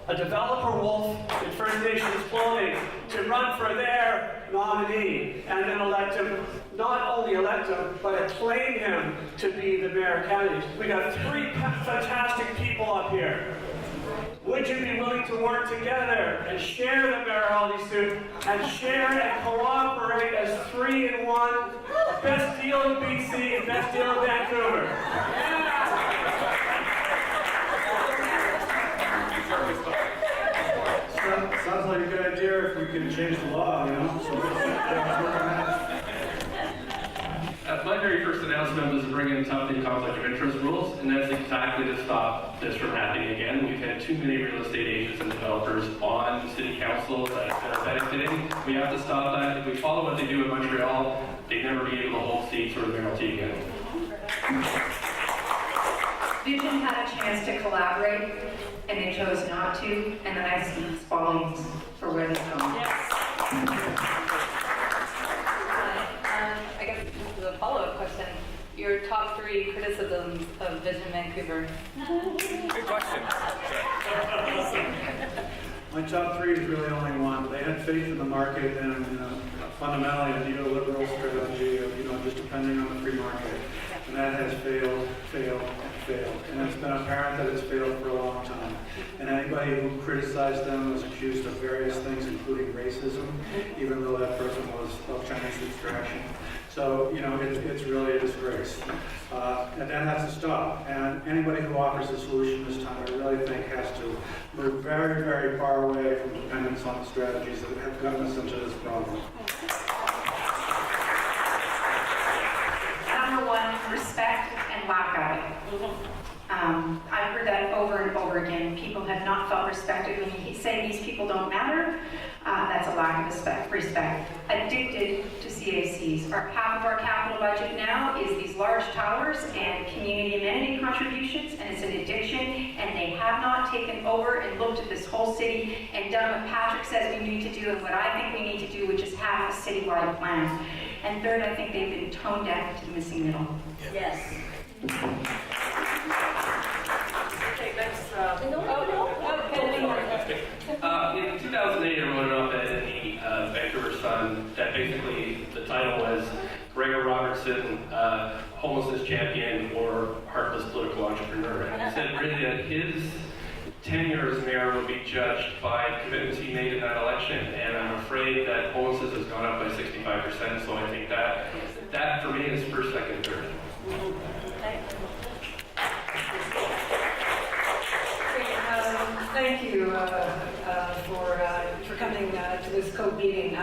a developer wolf in First Nations clothing to run for their nominee and then elect him, not only elect him, but acclaim him to be the mayor candidate? We got 3 fantastic people up here. Would you be willing to work together and share the mayoralty suit and share and cooperate as 3 in 1? Best deal in BC and best deal in Vancouver. Sounds like a good idea if we can change the law, you know? So My very first announcement was to bring in something conflict of interest rules, and that's exactly to stop this from happening again. We've had too many real estate agents and developers on city council that are benefiting. We have to stop that. If we follow what they do in Montreal, they'd never be able to hold seats or mayoralty again. Vision had a chance to collaborate, and they chose not to, and then I see volumes for where they're going. Yes. I guess this is a follow-up question. Your top 3 criticisms of Vision Vancouver. Good question. my top 3 is really only one. They had faith in the market and fundamentally a neoliberal strategy of just depending on the free market. And that has failed. And it's been apparent that it's failed for a long time. And anybody who criticized them was accused of various things, including racism, even though that person against abstraction. So, it's really a disgrace. And that has to stop. And anybody who offers a solution this time, I really think, has to move very, very far away from dependence on the strategies that have gotten us into this problem. Number one, respect and lack of it. I've heard that over and over again. People have not felt respected. When you say these people don't matter, that's a lack of respect. Addicted to CACs. Half of our capital budget now is these large towers and community amenity contributions, and it's an addiction, and they have not taken over and looked at this whole city and done what Patrick says we need to do and what I think we need to do, which is have a citywide plan. And third, I think they've been tone deaf to the missing middle. Yes. Okay, next. In 2008, I wrote an op-ed in the Vancouver Sun that basically the title was Gregor Robertson, homelessness champion or heartless political entrepreneur. And it said really that his tenure as mayor would be judged by commitments he made in that election. And I'm afraid that homelessness has gone up by 65%. So I think that for me is first, second, third. Thank you for coming to this COPE meeting.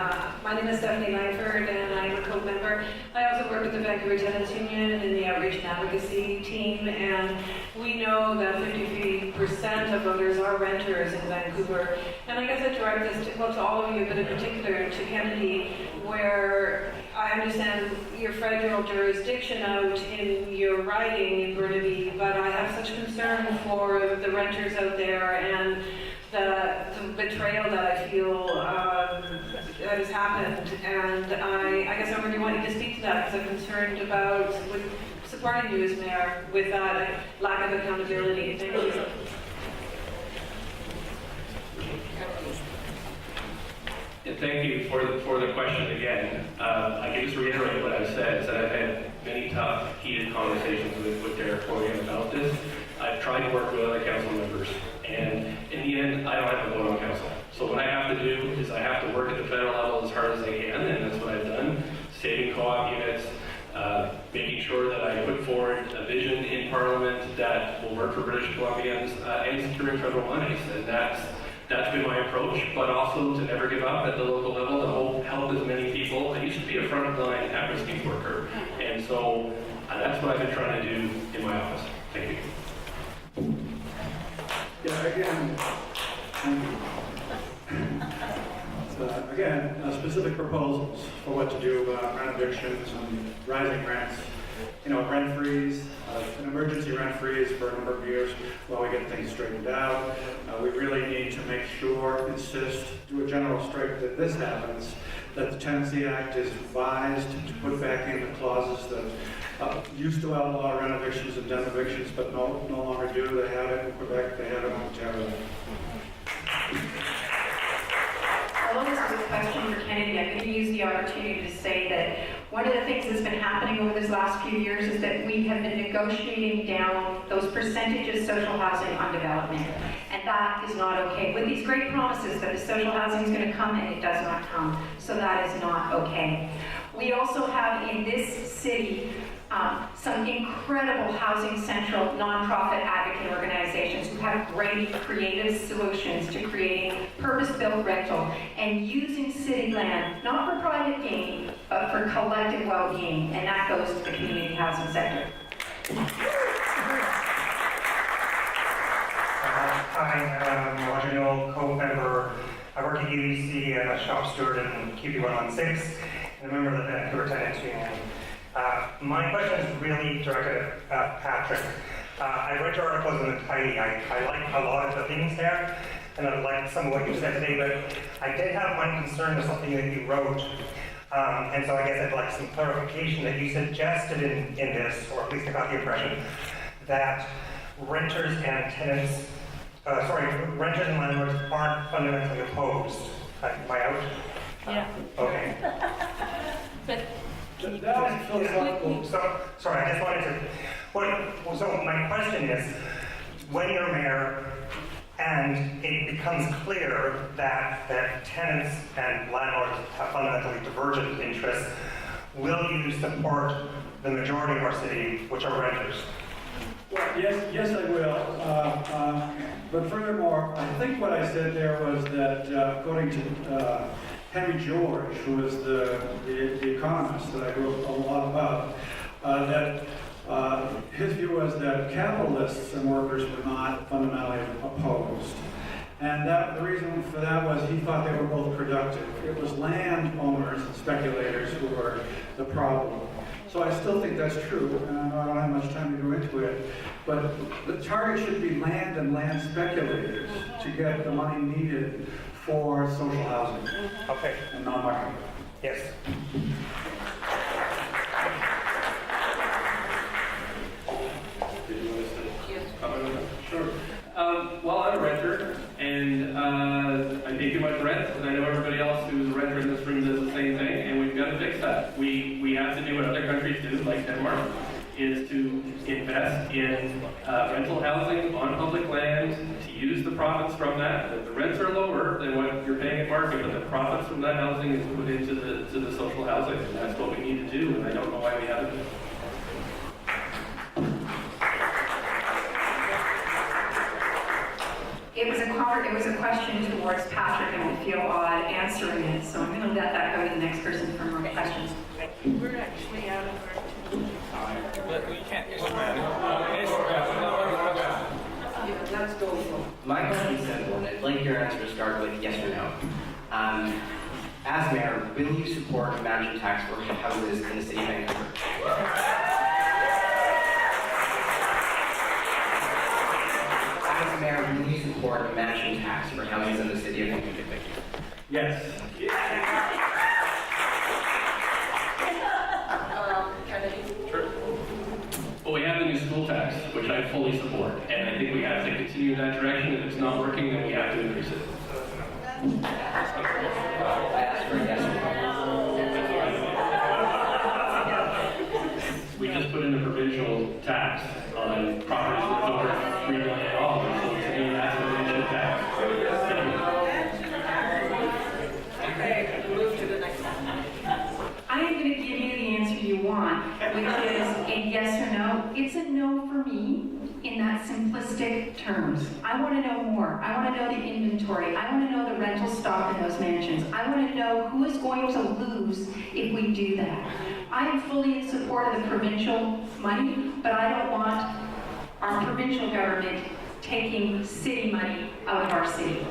My name is Stephanie Langford, and I'm a COPE member. I also work with the Vancouver Tenants Union in the Outreach and Advocacy team, and we know that 53% of voters are renters in Vancouver. And I guess I direct this to all of you, but in particular to Kennedy, where I understand your federal jurisdiction out in your riding in Burnaby, but I have such concern for the renters out there and the betrayal that I feel that has happened. And I guess I really want you to speak to that because I'm concerned about supporting you as mayor with that lack of accountability. Thank you. And thank you for the question again. I can just reiterate what I've said, is that I've had many tough, heated conversations with Derek Corrigan about this. I've tried to work with other council members, and in the end, I don't have a vote on council. So what I have to do is I have to work at the federal level as hard as I can, and that's what I've done. Saving co-op units, making sure that I put forward a vision in Parliament that will work for British Columbians, and securing federal monies, and that's been my approach, but also to never give up at the local level, to help as many people. I used to be a frontline at-risk youth worker, and so that's what I've been trying to do in my office. Thank you. Yeah, again, specific proposals for what to do about rent evictions and rising rents. Rent freeze, an emergency rent freeze for a number of years while we get things straightened out. We really need to make sure, insist, do a general strike that this happens, that the Tenancy Act is revised to put back in the clauses that used to outlaw rent evictions and den evictions, but no longer do. They have it in Quebec, they have it in Ontario. Although this is a question for Kennedy, I'm going to use the opportunity to say that one of the things that's been happening over this last few years is that we have been negotiating down those percentages of social housing on development. And that is not okay. With these great promises that the social housing is going to come, and it does not come. So that is not okay. We also have in this city some incredible Housing Central nonprofit advocate organizations who have great creative solutions to creating purpose-built rental and using city land, not for private gain, but for collective well-being, and that goes to the community housing sector. Hi, I'm Roger Noel, co-member. I work at UBC and a shop steward in QB116, and a member of the Vancouver Tenants Union. My question is really directed at Patrick. I read your articles in the Tidy. I like a lot of the things there, and I like some of what you said today, but I did have one concern with something that you wrote. And so I guess I'd like some clarification that you suggested in this, or at least I got the impression, that renters and tenants, renters and landlords aren't fundamentally opposed. Am I out? Yeah. Okay. But that was philosophical. Sorry, I just wanted to. So my question is, when you're mayor, And it becomes clear that tenants and landlords have fundamentally divergent interests. Will you support the majority of our city, which are renters? Well, yes, I will. But furthermore, I think what I said there was that, according to Henry George, who was the economist that I wrote a lot about, that his view was that capitalists and workers were not fundamentally opposed. And the reason for that was he thought they were both productive. It was landowners and speculators who were the problem. So I still think that's true, and I don't have much time to go into it. But the target should be land and land speculators to get the money needed for social housing. Okay. And non-market. Yes. Sure. Well, I'm a renter, and I pay too much rent, and I know everybody else who's a renter in this room does the same thing, and we've got to fix that. We have to do what other countries do, like Denmark, is to invest in rental housing on public land, to use the profits from that. The rents are lower than what you're paying at market, but the profits from that housing is put into the social housing, and that's what we need to do, and I don't know why we haven't. It was a question towards Patrick, and I feel odd answering it, so I'm going to let that go to the next person for more questions. We're actually out of our But we can't just Let's go. My question is simple, and I'd like your answer to start with yes or no. As mayor, will you support a mansion tax for houses in the city of Vancouver? As mayor, will you support a mansion tax for houses in the city of Vancouver? Yes. Sure. Well, we have the new school tax, which I fully support, and I think we have to continue in that direction. If it's not working, then we have to increase it. I asked for a yes or no. We just put in a provincial tax on properties worth over $3 million, so to me, that's a provincial tax. Okay, move to the next one. I am going to give you the answer you want, which is a yes or no. It's a no for me in that simplistic terms. I want to know more. I want to know the inventory. I want to know the rental stock in those mansions. I want to know who is going to lose if we do that. I am fully in support of the provincial money, but I don't want our provincial government taking city money out of our city.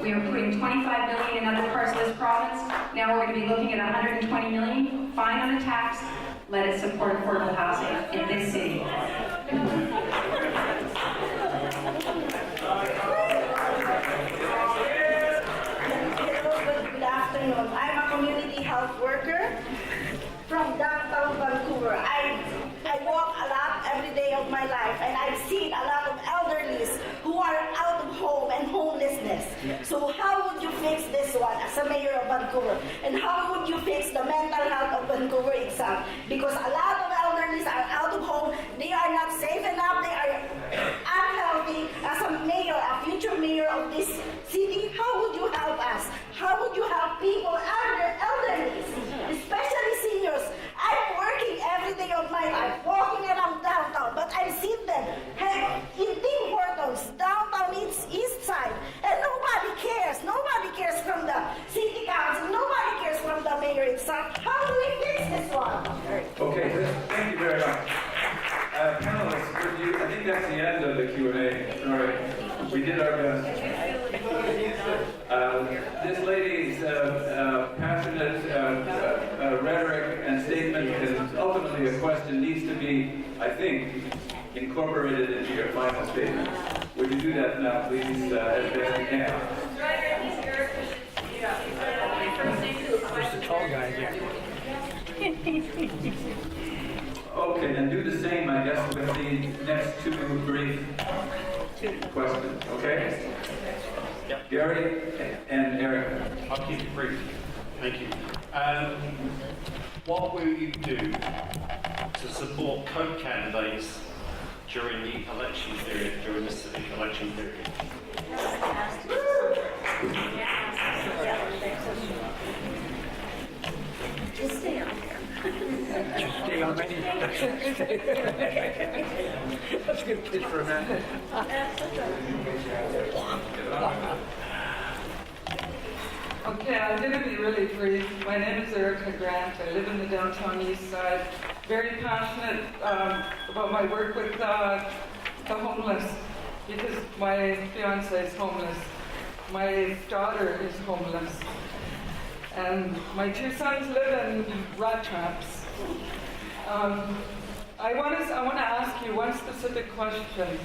We are putting $25 million in other parts of this province. Now we're going to be looking at $120 million. Fine on a tax. Let it support affordable housing in this city. Good afternoon. I'm a community health worker from downtown Vancouver. I walk a lot every day of my life, and I've seen a lot of elderlies who are out of home and homelessness. So how would you fix this one as a mayor of Vancouver? And how would you fix the mental health of Vancouver itself? Because a lot of elderlies are out of home, they are not safe enough, they are unhealthy. As a mayor, a future mayor of this city, how would you help us? How would you help people, elderlies, especially seniors? I'm working every day of my life, walking around downtown, but I've seen them in Tim Hortons, downtown east side, and nobody cares. Nobody cares from the city council. Nobody cares from the mayor itself. How do we fix this one? Okay, thank you very much. Panelists, I think that's the end of the Q&A. Sorry, we did our best. This lady's passionate rhetoric and statement and ultimately a question needs to be, I think, incorporated into your final statement. Would you do that now, please, as best you can? Where's the tall guy here? Okay, then do the same, I guess, with the next two brief questions, okay? Yep. Gary and Eric. I'll keep it brief. Thank you. What will you do to support co-candidates during the election period, during the civic election period? Just stay on there. Stay already. That's a good pitch for a man. Okay, I'm going to be really brief. My name is Erica Grant. I live in the downtown east side. Very passionate about my work with the homeless because my fiance is homeless. My daughter is homeless. And my two sons live in rat traps. I want to ask you one specific question.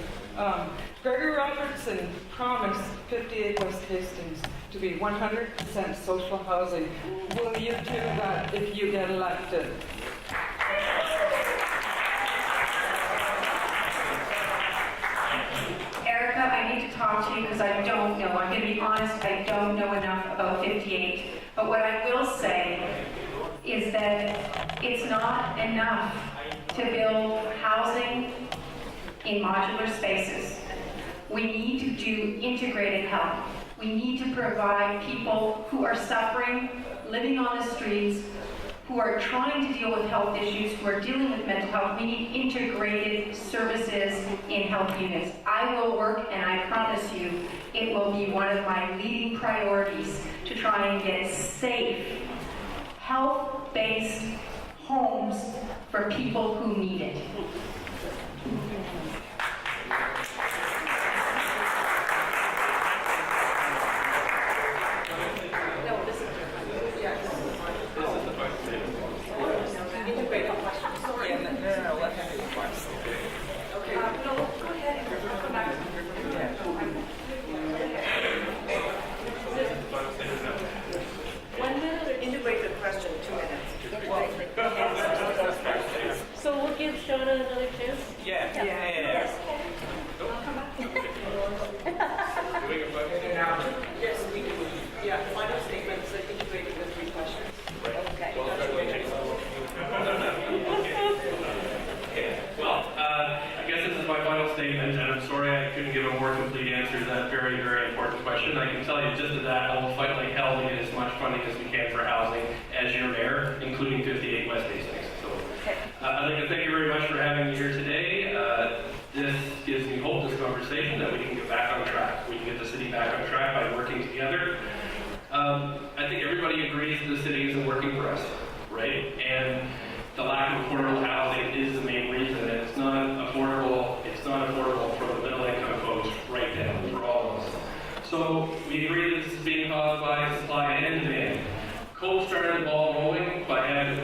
Gregory Robertson promised 58 West Hastings to be 100% social housing. Will you do that if you get elected? Erica, I need to talk to you because I don't know. I'm going to be honest, I don't know enough about 58. But what I will say is that it's not enough to build housing in modular spaces. We need to do integrated help. We need to provide people who are suffering, living on the streets, who are trying to deal with health issues, who are dealing with mental health. We need integrated services in health units. I will work, and I promise you, it will be one of my leading priorities to try and get safe, health-based homes for people who need it. So we'll give Shauna another chance? Yeah. Yes. Yes, we do. Yeah, final statements, I think we with 3 questions. Okay. Well, I guess this is my final statement, and I'm sorry I couldn't give a more complete answer to that very, very important question. I can tell you just to that, I will fight like hell to get as much funding as we can for housing as your mayor, including 58 West Hastings. So I'd like to thank you very much for having me here today. This gives me hope, this conversation, that we can get back on track. We can get the city back on track by working together. I think everybody agrees that the city isn't working for us, right? And the lack of affordable housing is the main reason. And it's not affordable for the middle income folks right now, for all of us. So we agree that this is being caused by supply and demand. Cole started the ball rolling by having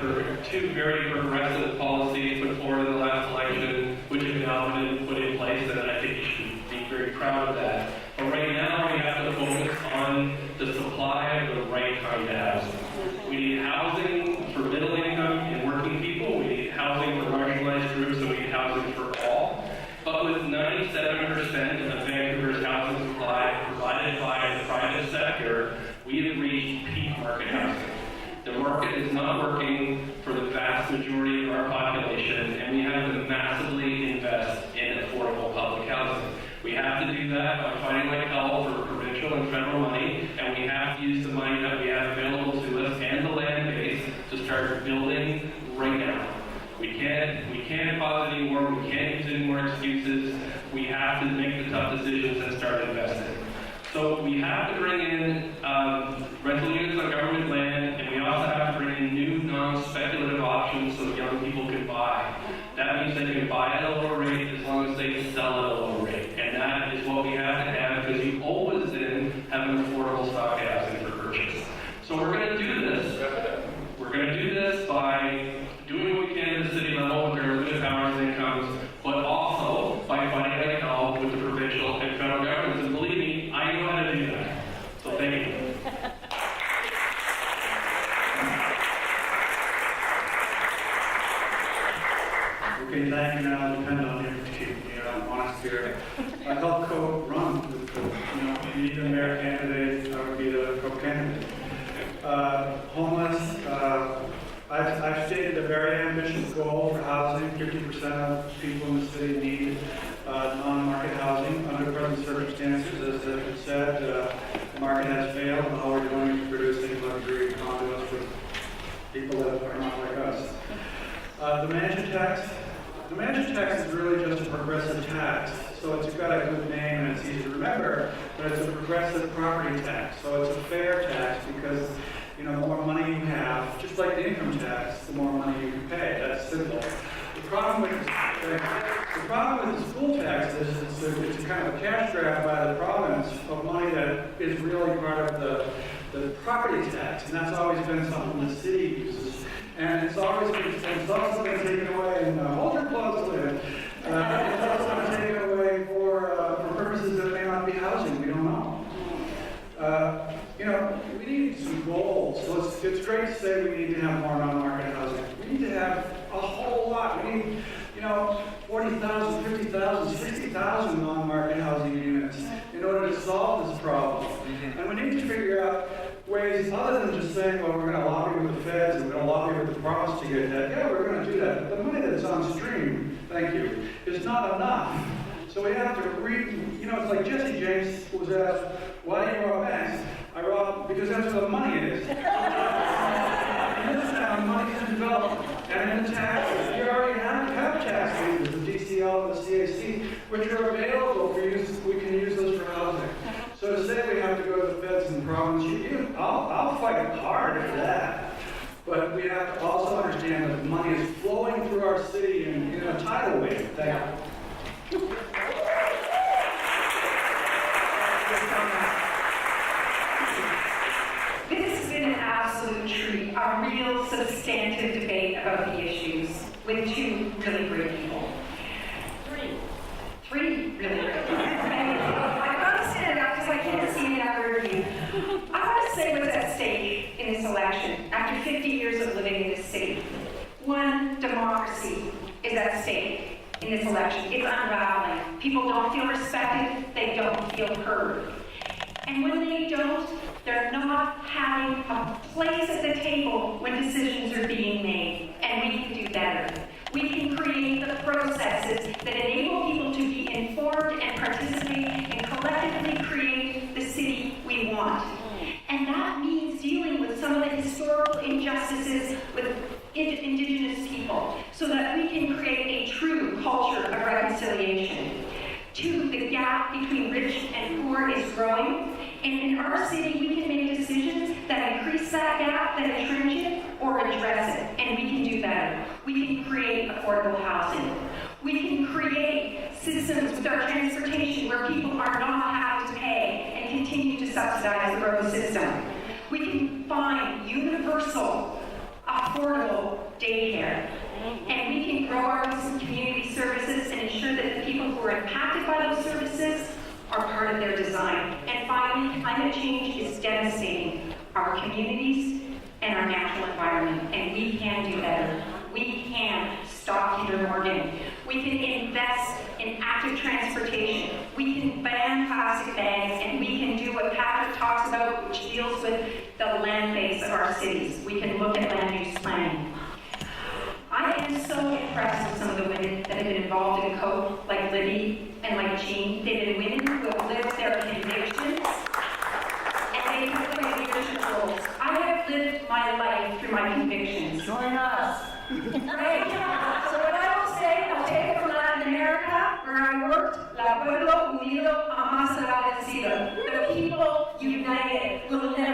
2 very progressive policies put forward in the last election, which have now been put in place, and I think you should be very proud of that. But right now, we have to focus on the supply of the right kind of housing. We need housing for middle income and working people. We need housing for marginalized groups, and we need housing for all. But with 97% of Vancouver's housing supply provided by the private sector, we have reached peak market housing. The market is not working for the vast majority of our population, and we have to massively invest in affordable public housing. We have to do that by fighting like hell for provincial and federal money, and we have to use the money that we have available to us and the land base to start building right now. We can't pause anymore. We can't use any more excuses. We have to make the tough decisions and start investing. So we have to bring in rental units on government land, and we also have to bring in new non-speculative options so that young people can buy. That means they can buy at a lower rate as long as they sell at a lower rate. And that is what we have to have, because you always then have an affordable stock housing for purchase. So we're going to do this. We're going to do this by doing what we can at the city level with our limited powers and incomes, but also by fighting like hell with the provincial and federal governments. And believe me, I know how to do that. So thank you. Okay, thank you. Now I'll depend on you to keep me honest here. I helped co-run with the, be the mayor candidate, I would be the co-candidate. Homeless, I've stated a very ambitious goal for housing. 50% of people in the city need non-market housing under present circumstances. As it said, the market has failed, and all we're doing is producing luxury condos for people that are not like us. The manager tax. The manager tax is really just a progressive tax, so it's got a good name and it's easy to remember, but it's a progressive property tax, so it's a fair tax because, you know, the more money you have, just like the income tax, the more money you can pay. That's simple. The problem with the school tax is it's kind of a cash grab by the province of money that is really part of the property tax, and that's always been something the city uses. And it's also been taken away, and hold your applause to it. It's also been taken away for purposes that may not be housing. We don't know. You know, we need some goals. So it's great to say we need to have more non-market housing. We need to have a whole lot. We need, you know, 40,000, 50,000, 60,000 non-market housing units in order to solve this problem. And we need to figure out ways other than just saying, well, we're going to lobby with the feds and we're going to lobby with the province to get that. Yeah, we're going to do that. But the money that's on stream, thank you, is not enough. So we have to you know, it's like Jesse James was asked, why do you rob banks? I rob because that's where the money is. In this town, money is developed. And in the taxes, you already have tax leases, the DCL and the CAC, which are available for use. We can use those for housing. So to say we have to go to the feds and the province, I'll fight hard for that. But we have to also understand that money is flowing through our city in a tidal wave. Thank you. This has been an absolute treat, a real substantive debate about the issues with two really great people. Three really great people. I've got to stand up because I can't see in our review. I want to say what's at stake in this election after 50 years of living in this city. One, democracy is at stake in this election. It's unraveling. People don't feel respected. They don't feel heard. And when they don't, they're not having a place at the table when decisions are being made. And we can do better. We can create the processes that enable people to be informed and participate and collectively create the city we want. And that means dealing with some of the historical injustices with Indigenous people so that we can create a true culture of reconciliation. Two, the gap between rich and poor is growing, and in our city we can make decisions that increase that gap, that entrench it, or address it, and we can do better. We can create affordable housing. We can create systems with our transportation where people are not having to pay and continue to subsidize the road system. We can find universal, affordable daycare. And we can grow our community services and ensure that the people who are impacted by those services are part of their design. And finally, climate change is devastating our communities and our natural environment, and we can do better. We can stop Kinder Morgan. We can invest in active transportation. We can ban plastic bags, and we can do what Patrick talks about, which deals with the land base of our cities. We can look at land use planning. I am so impressed with some of the women that have been involved in COPE, like Libby and like Jean. They've been women who have lived their convictions, and they have played leadership roles. I have lived my life through my convictions. Join us. Right? So what I will say, I'll take it from Latin America, where I worked, La Pueblo Unido Jamás Será Vencido. The people united will never